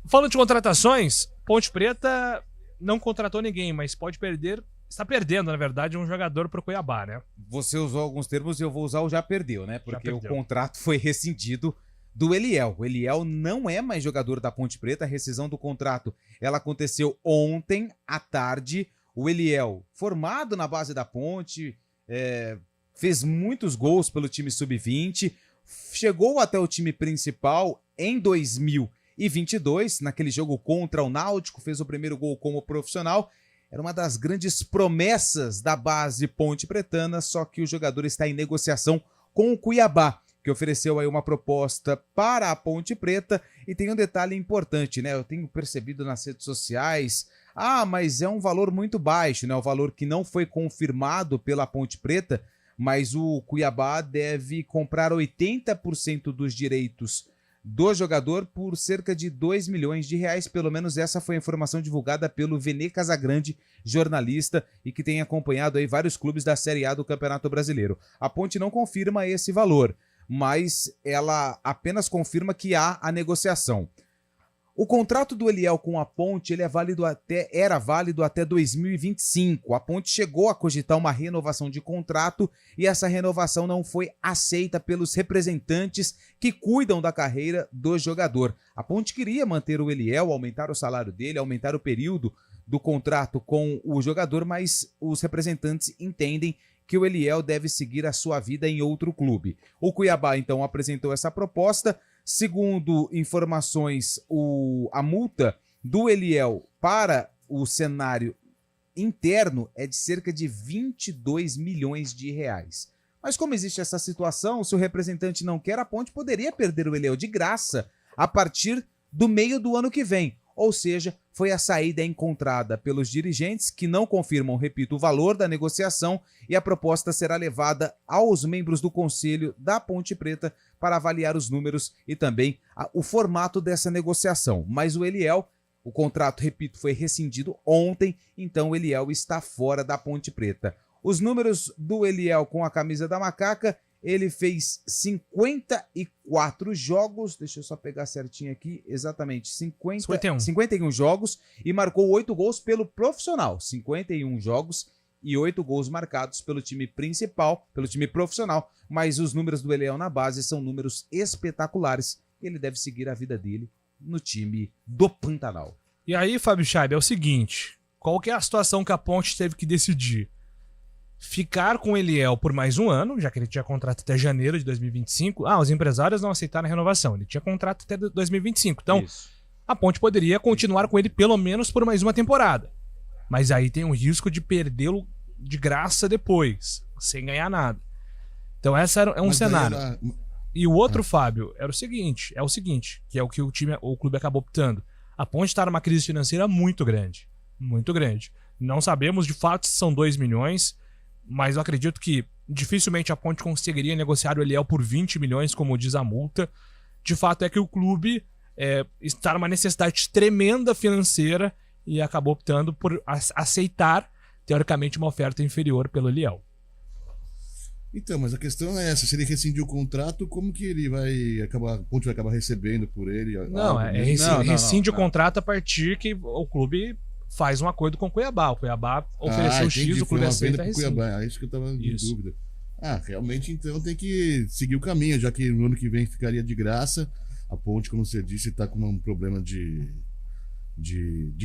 Falando de contratações, Ponte Preta não contratou ninguém, mas pode perder... Está perdendo, na verdade, um jogador pro Cuiabá, né? Você usou alguns termos e eu vou usar o já perdeu, né? Porque o contrato foi rescindido do Eliel. O Eliel não é mais jogador da Ponte Preta. A rescisão do contrato, ela aconteceu ontem à tarde. O Eliel, formado na base da Ponte, fez muitos gols pelo time sub-20, chegou até o time principal em 2022, naquele jogo contra o Náutico, fez o primeiro gol como profissional. Era uma das grandes promessas da base ponte pretana, só que o jogador está em negociação com o Cuiabá, que ofereceu aí uma proposta para a Ponte Preta. E tem um detalhe importante, né? Eu tenho percebido nas redes sociais, mas é um valor muito baixo, né? O valor que não foi confirmado pela Ponte Preta, mas o Cuiabá deve comprar 80% dos direitos do jogador por cerca de 2 milhões de reais. Pelo menos essa foi a informação divulgada pelo Vene Casagrande, jornalista, e que tem acompanhado aí vários clubes da Série A do Campeonato Brasileiro. A Ponte não confirma esse valor, mas ela apenas confirma que há a negociação. O contrato do Eliel com a Ponte era válido até 2025. A Ponte chegou a cogitar uma renovação de contrato e essa renovação não foi aceita pelos representantes que cuidam da carreira do jogador. A Ponte queria manter o Eliel, aumentar o salário dele, aumentar o período do contrato com o jogador, mas os representantes entendem que o Eliel deve seguir a sua vida em outro clube. O Cuiabá, então, apresentou essa proposta. Segundo informações, a multa do Eliel para o cenário interno é de cerca de 22 milhões de reais. Mas como existe essa situação, se o representante não quer, a Ponte poderia perder o Eliel de graça a partir do meio do ano que vem. Ou seja, foi a saída encontrada pelos dirigentes que não confirmam, repito, o valor da negociação, e a proposta será levada aos membros do conselho da Ponte Preta para avaliar os números e também o formato dessa negociação. Mas o Eliel, o contrato, repito, foi rescindido ontem, então o Eliel está fora da Ponte Preta. Os números do Eliel com a camisa da Macaca: ele fez 54 jogos, deixa eu só pegar certinho aqui, exatamente, 51 jogos e marcou 8 gols pelo profissional. 51 jogos e 8 gols marcados pelo time principal, pelo time profissional, mas os números do Eliel na base são números espetaculares. Ele deve seguir a vida dele no time do Pantanal. E aí, Fábio Scheibe, é o seguinte, qual que é a situação que a Ponte teve que decidir? Ficar com o Eliel por mais um ano, já que ele tinha contrato até janeiro de 2025. Os empresários não aceitaram a renovação. Ele tinha contrato até 2025. Então, a Ponte poderia continuar com ele pelo menos por mais uma temporada. Mas aí tem o risco de perdê-lo de graça depois, sem ganhar nada. Então, esse é um cenário. E o outro, Fábio, é o seguinte, que é o que o clube acabou optando. A Ponte está numa crise financeira muito grande. Muito grande. Não sabemos de fato se são 2 milhões, mas eu acredito que dificilmente a Ponte conseguiria negociar o Eliel por 20 milhões, como diz a multa. De fato é que o clube está numa necessidade tremenda financeira e acabou optando por aceitar, teoricamente, uma oferta inferior pelo Eliel. Então, mas a questão é essa: se ele rescindir o contrato, como que ele vai acabar, a Ponte vai acabar recebendo por ele? Rescinde o contrato a partir que o clube faz um acordo com o Cuiabá. O Cuiabá ofereceu X, o clube aceita a Cuiabá. É isso que eu tava em dúvida. Realmente, então tem que seguir o caminho, já que no ano que vem ficaria de graça. A Ponte, como você disse, está com um problema de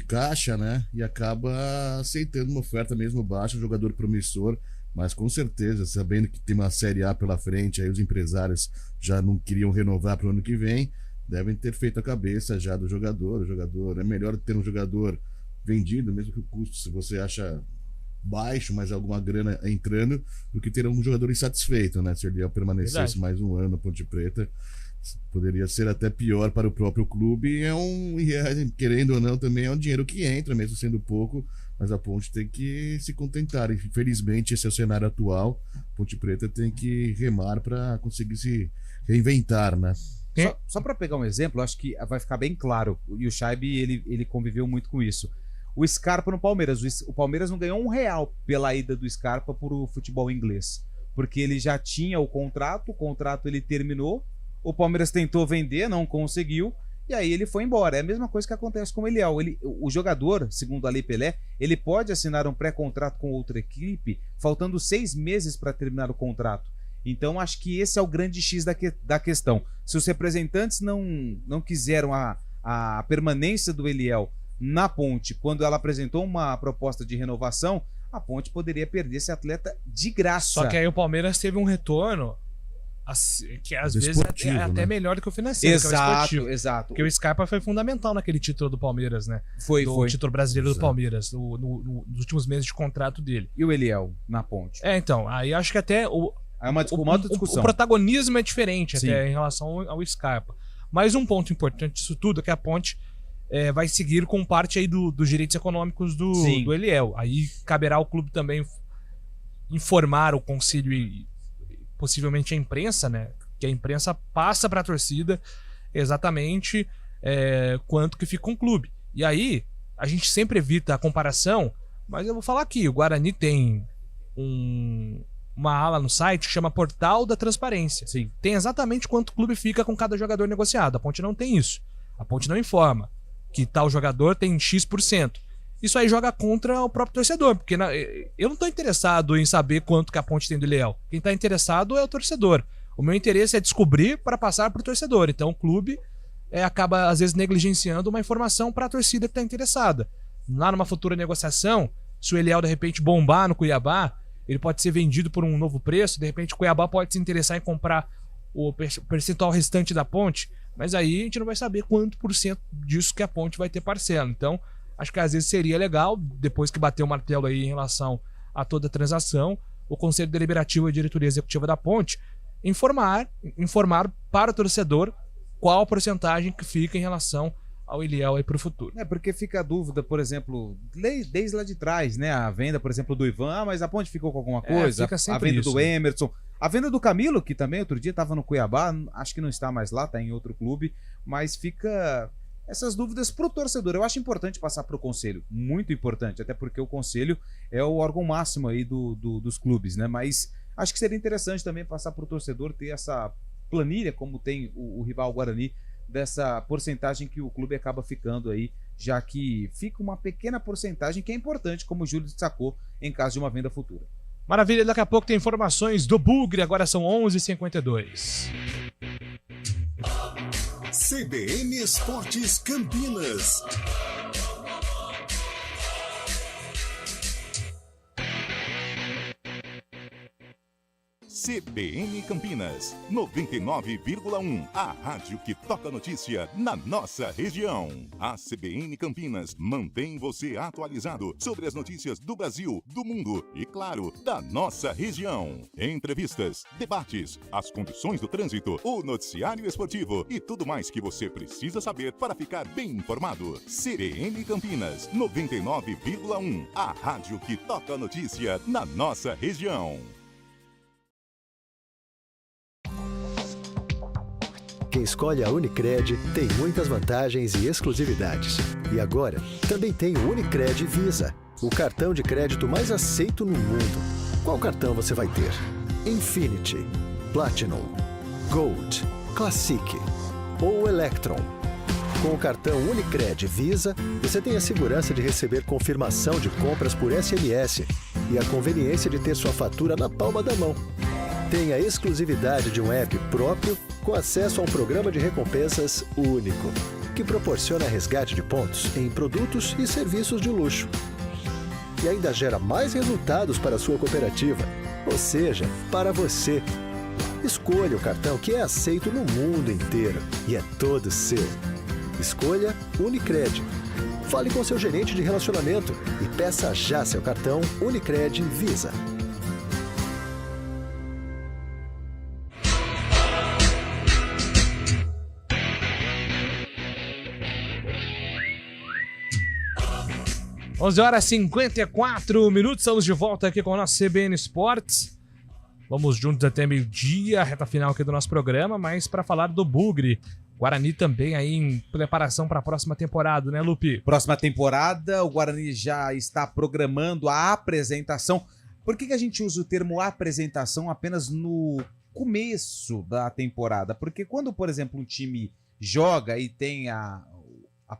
caixa, né? E acaba aceitando uma oferta mesmo baixa, um jogador promissor, mas com certeza, sabendo que tem uma Série A pela frente, aí os empresários já não queriam renovar para o ano que vem, devem ter feito a cabeça já do jogador. O jogador, é melhor ter um jogador vendido, mesmo que o custo, se você acha baixo, mas alguma grana entrando, do que ter um jogador insatisfeito, né? Se ele permanecesse mais um ano na Ponte Preta, poderia ser até pior para o próprio clube. Querendo ou não, também é um dinheiro que entra, mesmo sendo pouco, mas a Ponte tem que se contentar. Infelizmente, esse é o cenário atual. A Ponte Preta tem que remar para conseguir se reinventar, né? Só para pegar um exemplo, acho que vai ficar bem claro, e o Scheibe, ele conviveu muito com isso. O Scarpa no Palmeiras. O Palmeiras não ganhou R$1 pela ida do Scarpa para o futebol inglês, porque ele já tinha o contrato ele terminou, o Palmeiras tentou vender, não conseguiu, e aí ele foi embora. É a mesma coisa que acontece com o Eliel. O jogador, segundo a Lei Pelé, ele pode assinar um pré-contrato com outra equipe, faltando 6 meses para terminar o contrato. Então acho que esse é o grande X da questão. Se os representantes não quiseram a permanência do Eliel na Ponte, quando ela apresentou uma proposta de renovação, a Ponte poderia perder esse atleta de graça. Só que aí o Palmeiras teve um retorno que às vezes é até melhor do que o financeiro. Exato. Porque o Scarpa foi fundamental naquele título do Palmeiras, né? Foi. Título brasileiro do Palmeiras, nos últimos meses de contrato dele. E o Eliel na Ponte? Então, aí acho que até é uma outra discussão. O protagonismo é diferente até em relação ao Scarpa. Mas um ponto importante disso tudo é que a Ponte vai seguir com parte aí dos direitos econômicos do Eliel. Aí caberá ao clube também informar o conselho e possivelmente a imprensa, né? Que a imprensa passa para a torcida exatamente quanto que fica com o clube. E aí a gente sempre evita a comparação, mas eu vou falar aqui, o Guarani tem uma ala no site que chama Portal da Transparência. Sim. Tem exatamente quanto o clube fica com cada jogador negociado. A Ponte não tem isso. A Ponte não informa que tal jogador tem X%. Isso aí joga contra o próprio torcedor, porque eu não estou interessado em saber quanto que a Ponte tem do Eliel. Quem está interessado é o torcedor. O meu interesse é descobrir para passar para o torcedor. Então o clube acaba, às vezes, negligenciando uma informação para a torcida que está interessada. Lá numa futura negociação, se o Eliel, de repente, bombar no Cuiabá, ele pode ser vendido por um novo preço, de repente o Cuiabá pode se interessar em comprar o percentual restante da Ponte, mas aí a gente não vai saber quanto % disso que a Ponte vai ter parcela. Então, acho que às vezes seria legal, depois que bater o martelo aí em relação a toda a transação, o Conselho Deliberativo e a Diretoria Executiva da Ponte informar para o torcedor qual a porcentagem que fica em relação ao Eliel aí para o futuro. Porque fica a dúvida, por exemplo, desde lá de trás, né? A venda, por exemplo, do Ivan, mas a Ponte ficou com alguma coisa, a venda do Emerson, a venda do Camilo, que também outro dia estava no Cuiabá, acho que não está mais lá, está em outro clube, mas fica essas dúvidas para o torcedor. Eu acho importante passar para o Conselho, muito importante, até porque o Conselho é o órgão máximo aí dos clubes, né? Mas acho que seria interessante também passar para o torcedor ter essa planilha, como tem o rival Guarani, dessa porcentagem que o clube acaba ficando aí, já que fica uma pequena porcentagem que é importante, como o Júlio destacou, em caso de uma venda futura. Maravilha, daqui a pouco tem informações do Bugre, agora são 11h52. CBN Esportes Campinas. CBN Campinas, 99,1. A rádio que toca notícia na nossa região. A CBN Campinas mantém você atualizado sobre as notícias do Brasil, do mundo e, claro, da nossa região. Entrevistas, debates, as condições do trânsito, o noticiário esportivo e tudo mais que você precisa saber para ficar bem informado. CBN Campinas, 99,1. A rádio que toca notícia na nossa região. Quem escolhe a Unicred tem muitas vantagens e exclusividades. E agora, também tem o Unicred Visa, o cartão de crédito mais aceito no mundo. Qual cartão você vai ter? Infinity, Platinum, Gold, Classic ou Electron? Com o cartão Unicred Visa, você tem a segurança de receber confirmação de compras por SMS e a conveniência de ter sua fatura na palma da mão. Tem a exclusividade de um app próprio com acesso a um programa de recompensas único, que proporciona resgate de pontos em produtos e serviços de luxo. E ainda gera mais resultados para a sua cooperativa, ou seja, para você. Escolha o cartão que é aceito no mundo inteiro e é todo seu. Escolha Unicred. Fale com seu gerente de relacionamento e peça já seu cartão Unicred Visa. Onze horas e 54 minutos, estamos de volta aqui com o nosso CBN Esportes. Vamos juntos até meio-dia, reta final aqui do nosso programa, mas para falar do Bugre. Guarani também aí em preparação para a próxima temporada, né, Lupi? Próxima temporada, o Guarani já está programando a apresentação. Por que a gente usa o termo apresentação apenas no começo da temporada? Porque quando, por exemplo, um time joga e tem a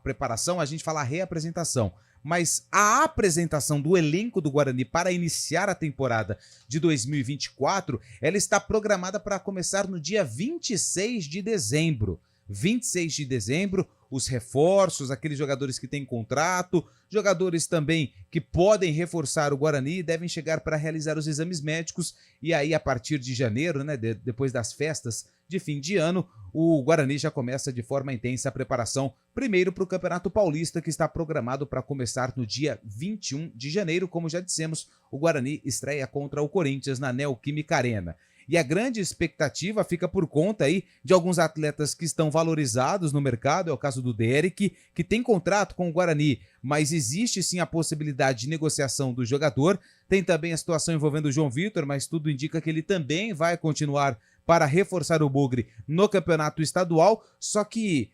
preparação, a gente fala reapresentação. Mas a apresentação do elenco do Guarani para iniciar a temporada de 2024, ela está programada para começar no dia 26 de dezembro. 26 de dezembro, os reforços, aqueles jogadores que têm contrato, jogadores também que podem reforçar o Guarani, devem chegar para realizar os exames médicos e aí a partir de janeiro, né, depois das festas de fim de ano, o Guarani já começa de forma intensa a preparação, primeiro para o Campeonato Paulista, que está programado para começar no dia 21 de janeiro, como já dissemos, o Guarani estreia contra o Corinthians na Neoquímica Arena. E a grande expectativa fica por conta aí de alguns atletas que estão valorizados no mercado, é o caso do Derek, que tem contrato com o Guarani, mas existe sim a possibilidade de negociação do jogador. Tem também a situação envolvendo o João Vitor, mas tudo indica que ele também vai continuar para reforçar o Bugre no campeonato estadual, só que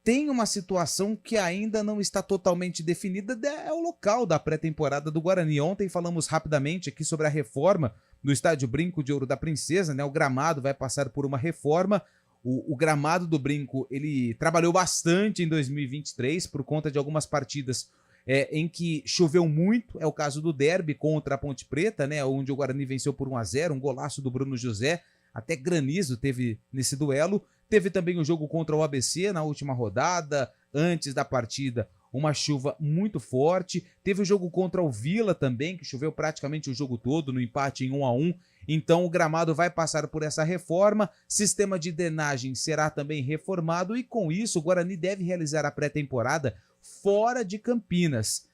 tem uma situação que ainda não está totalmente definida, é o local da pré-temporada do Guarani. Ontem falamos rapidamente aqui sobre a reforma do Estádio Brinco de Ouro da Princesa, né? O gramado vai passar por uma reforma. O gramado do Brinco, ele trabalhou bastante em 2023 por conta de algumas partidas em que choveu muito. É o caso do derby contra a Ponte Preta, né? Onde o Guarani venceu por 1-0, um golaço do Bruno José, até granizo teve nesse duelo. Teve também o jogo contra o ABC na última rodada, antes da partida, uma chuva muito forte. Teve o jogo contra o Vila também, que choveu praticamente o jogo todo, no empate em 1-1. Então o gramado vai passar por essa reforma, sistema de drenagem será também reformado e com isso o Guarani deve realizar a pré-temporada fora de Campinas.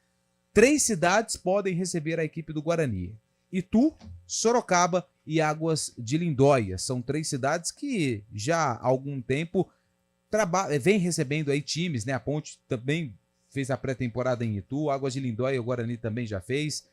3 cidades podem receber a equipe do Guarani: Itu, Sorocaba e Águas de Lindóia. São 3 cidades que já há algum tempo vem recebendo aí times, né? A Ponte também fez a pré-temporada em Itu, Águas de Lindóia o Guarani também já fez,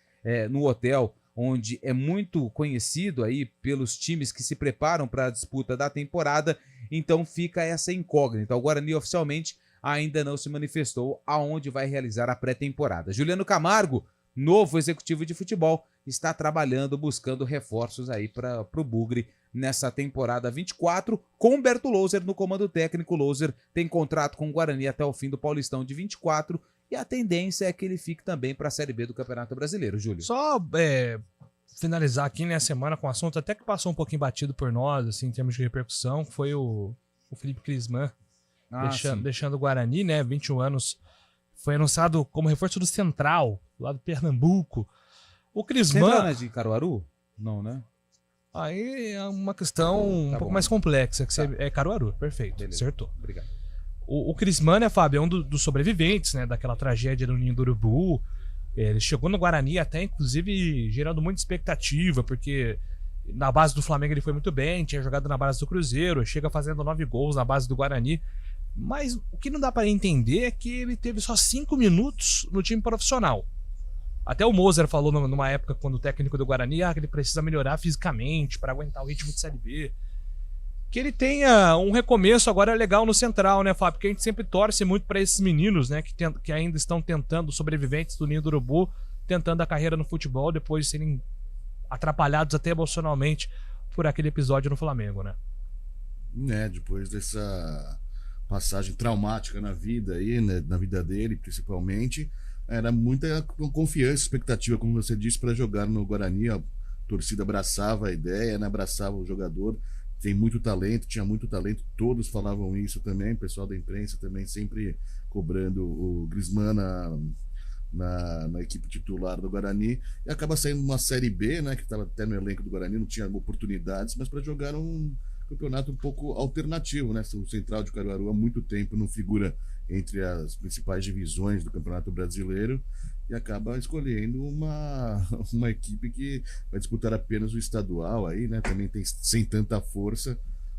no hotel onde é muito conhecido aí pelos times que se preparam para a disputa da temporada, então fica essa incógnita. O Guarani oficialmente ainda não se manifestou aonde vai realizar a pré-temporada. Juliano Camargo, novo executivo de futebol, está trabalhando, buscando reforços aí para o Bugre nessa temporada 24, com Humberto Louser no comando técnico. Louser tem contrato com o Guarani até o fim do Paulistão de 24 e a tendência é que ele fique também para a Série B do Campeonato Brasileiro, Júlio. Só finalizar aqui na semana com um assunto até que passou um pouquinho batido por nós, assim, em termos de repercussão, foi o Felipe Crisman deixando o Guarani, né, 21 anos, foi anunciado como reforço do Central, lá do Pernambuco. O Crisman... Central não é de Caruaru? Não, né? Aí é uma questão um pouco mais complexa, que é Caruaru, perfeito, beleza. Acertou. Obrigado. O Crisman, né, Fábio, é um dos sobreviventes, né, daquela tragédia do Ninho do Urubu. Ele chegou no Guarani até, inclusive, gerando muita expectativa, porque na base do Flamengo ele foi muito bem, tinha jogado na base do Cruzeiro, chega fazendo 9 gols na base do Guarani. Mas o que não dá para entender é que ele teve só 5 minutos no time profissional. Até o Moser falou numa época, quando o técnico do Guarani, que ele precisa melhorar fisicamente para aguentar o ritmo de Série B. Que ele tenha um recomeço agora legal no Central, né, Fábio? Porque a gente sempre torce muito para esses meninos, né, que ainda estão tentando, sobreviventes do Ninho do Urubu, tentando a carreira no futebol, depois de serem atrapalhados até emocionalmente por aquele episódio no Flamengo, né? Depois dessa passagem traumática na vida aí, né, na vida dele, principalmente, era muita confiança, expectativa, como você disse, para jogar no Guarani. A torcida abraçava a ideia, né, abraçava o jogador. Tem muito talento, tinha muito talento, todos falavam isso também, o pessoal da imprensa também sempre cobrando o Crisman na equipe titular do Guarani e acaba saindo uma Série B, né, que estava até no elenco do Guarani, não tinha oportunidades, mas para jogar um campeonato um pouco alternativo, né? O Central de Caruaru há muito tempo não figura entre as principais divisões do Campeonato Brasileiro e acaba escolhendo uma equipe que vai disputar apenas o estadual aí, né? Também tem sem tanta força,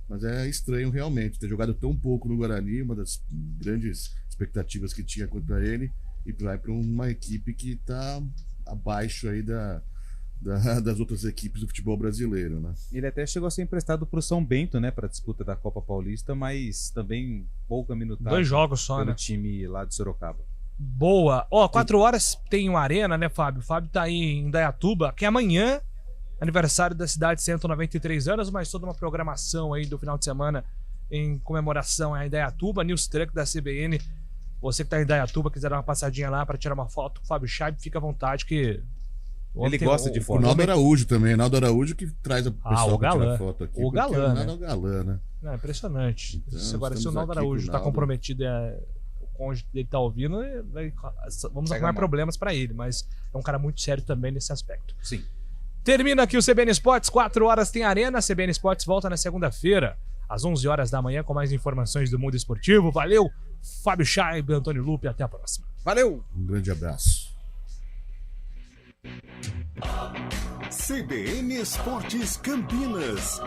mas é estranho realmente ter jogado tão pouco no Guarani, uma das grandes expectativas que tinha contra ele, e vai para uma equipe que está abaixo aí das outras equipes do futebol brasileiro, né? Ele até chegou a ser emprestado para o São Bento, né, para a disputa da Copa Paulista, mas também pouca minutagem. 2 jogos só, pelo né? time lá de Sorocaba. Boa. 4 horas tem o Arena, né, Fábio? O Fábio tá aí em Indaiatuba, que amanhã, aniversário da cidade, 193 anos, mas toda uma programação aí do final de semana em comemoração a Indaiatuba, News Truck da CBN. Você que tá em Indaiatuba, quiser dar uma passadinha lá para tirar uma foto com o Fábio Chaib, fica à vontade que... Ele gosta de foto. O Naldo Araújo também. Naldo Araújo que traz a pessoa o galã. pra tirar foto aqui. O galã, né? O galã, né? É impressionante. Então, Agora, se o Naldo Araújo tá comprometido, o cônjuge dele tá ouvindo, vamos arrumar problemas para ele, mas é um cara muito sério também nesse aspecto. Sim. Termina aqui o CBN Esportes, 4 horas tem Arena. CBN Esportes volta na segunda-feira, às 11 horas da manhã, com mais informações do mundo esportivo. Valeu, Fábio Chaib, Antônio Lupe, até a próxima. Valeu! Um grande abraço. CBN Esportes Campinas.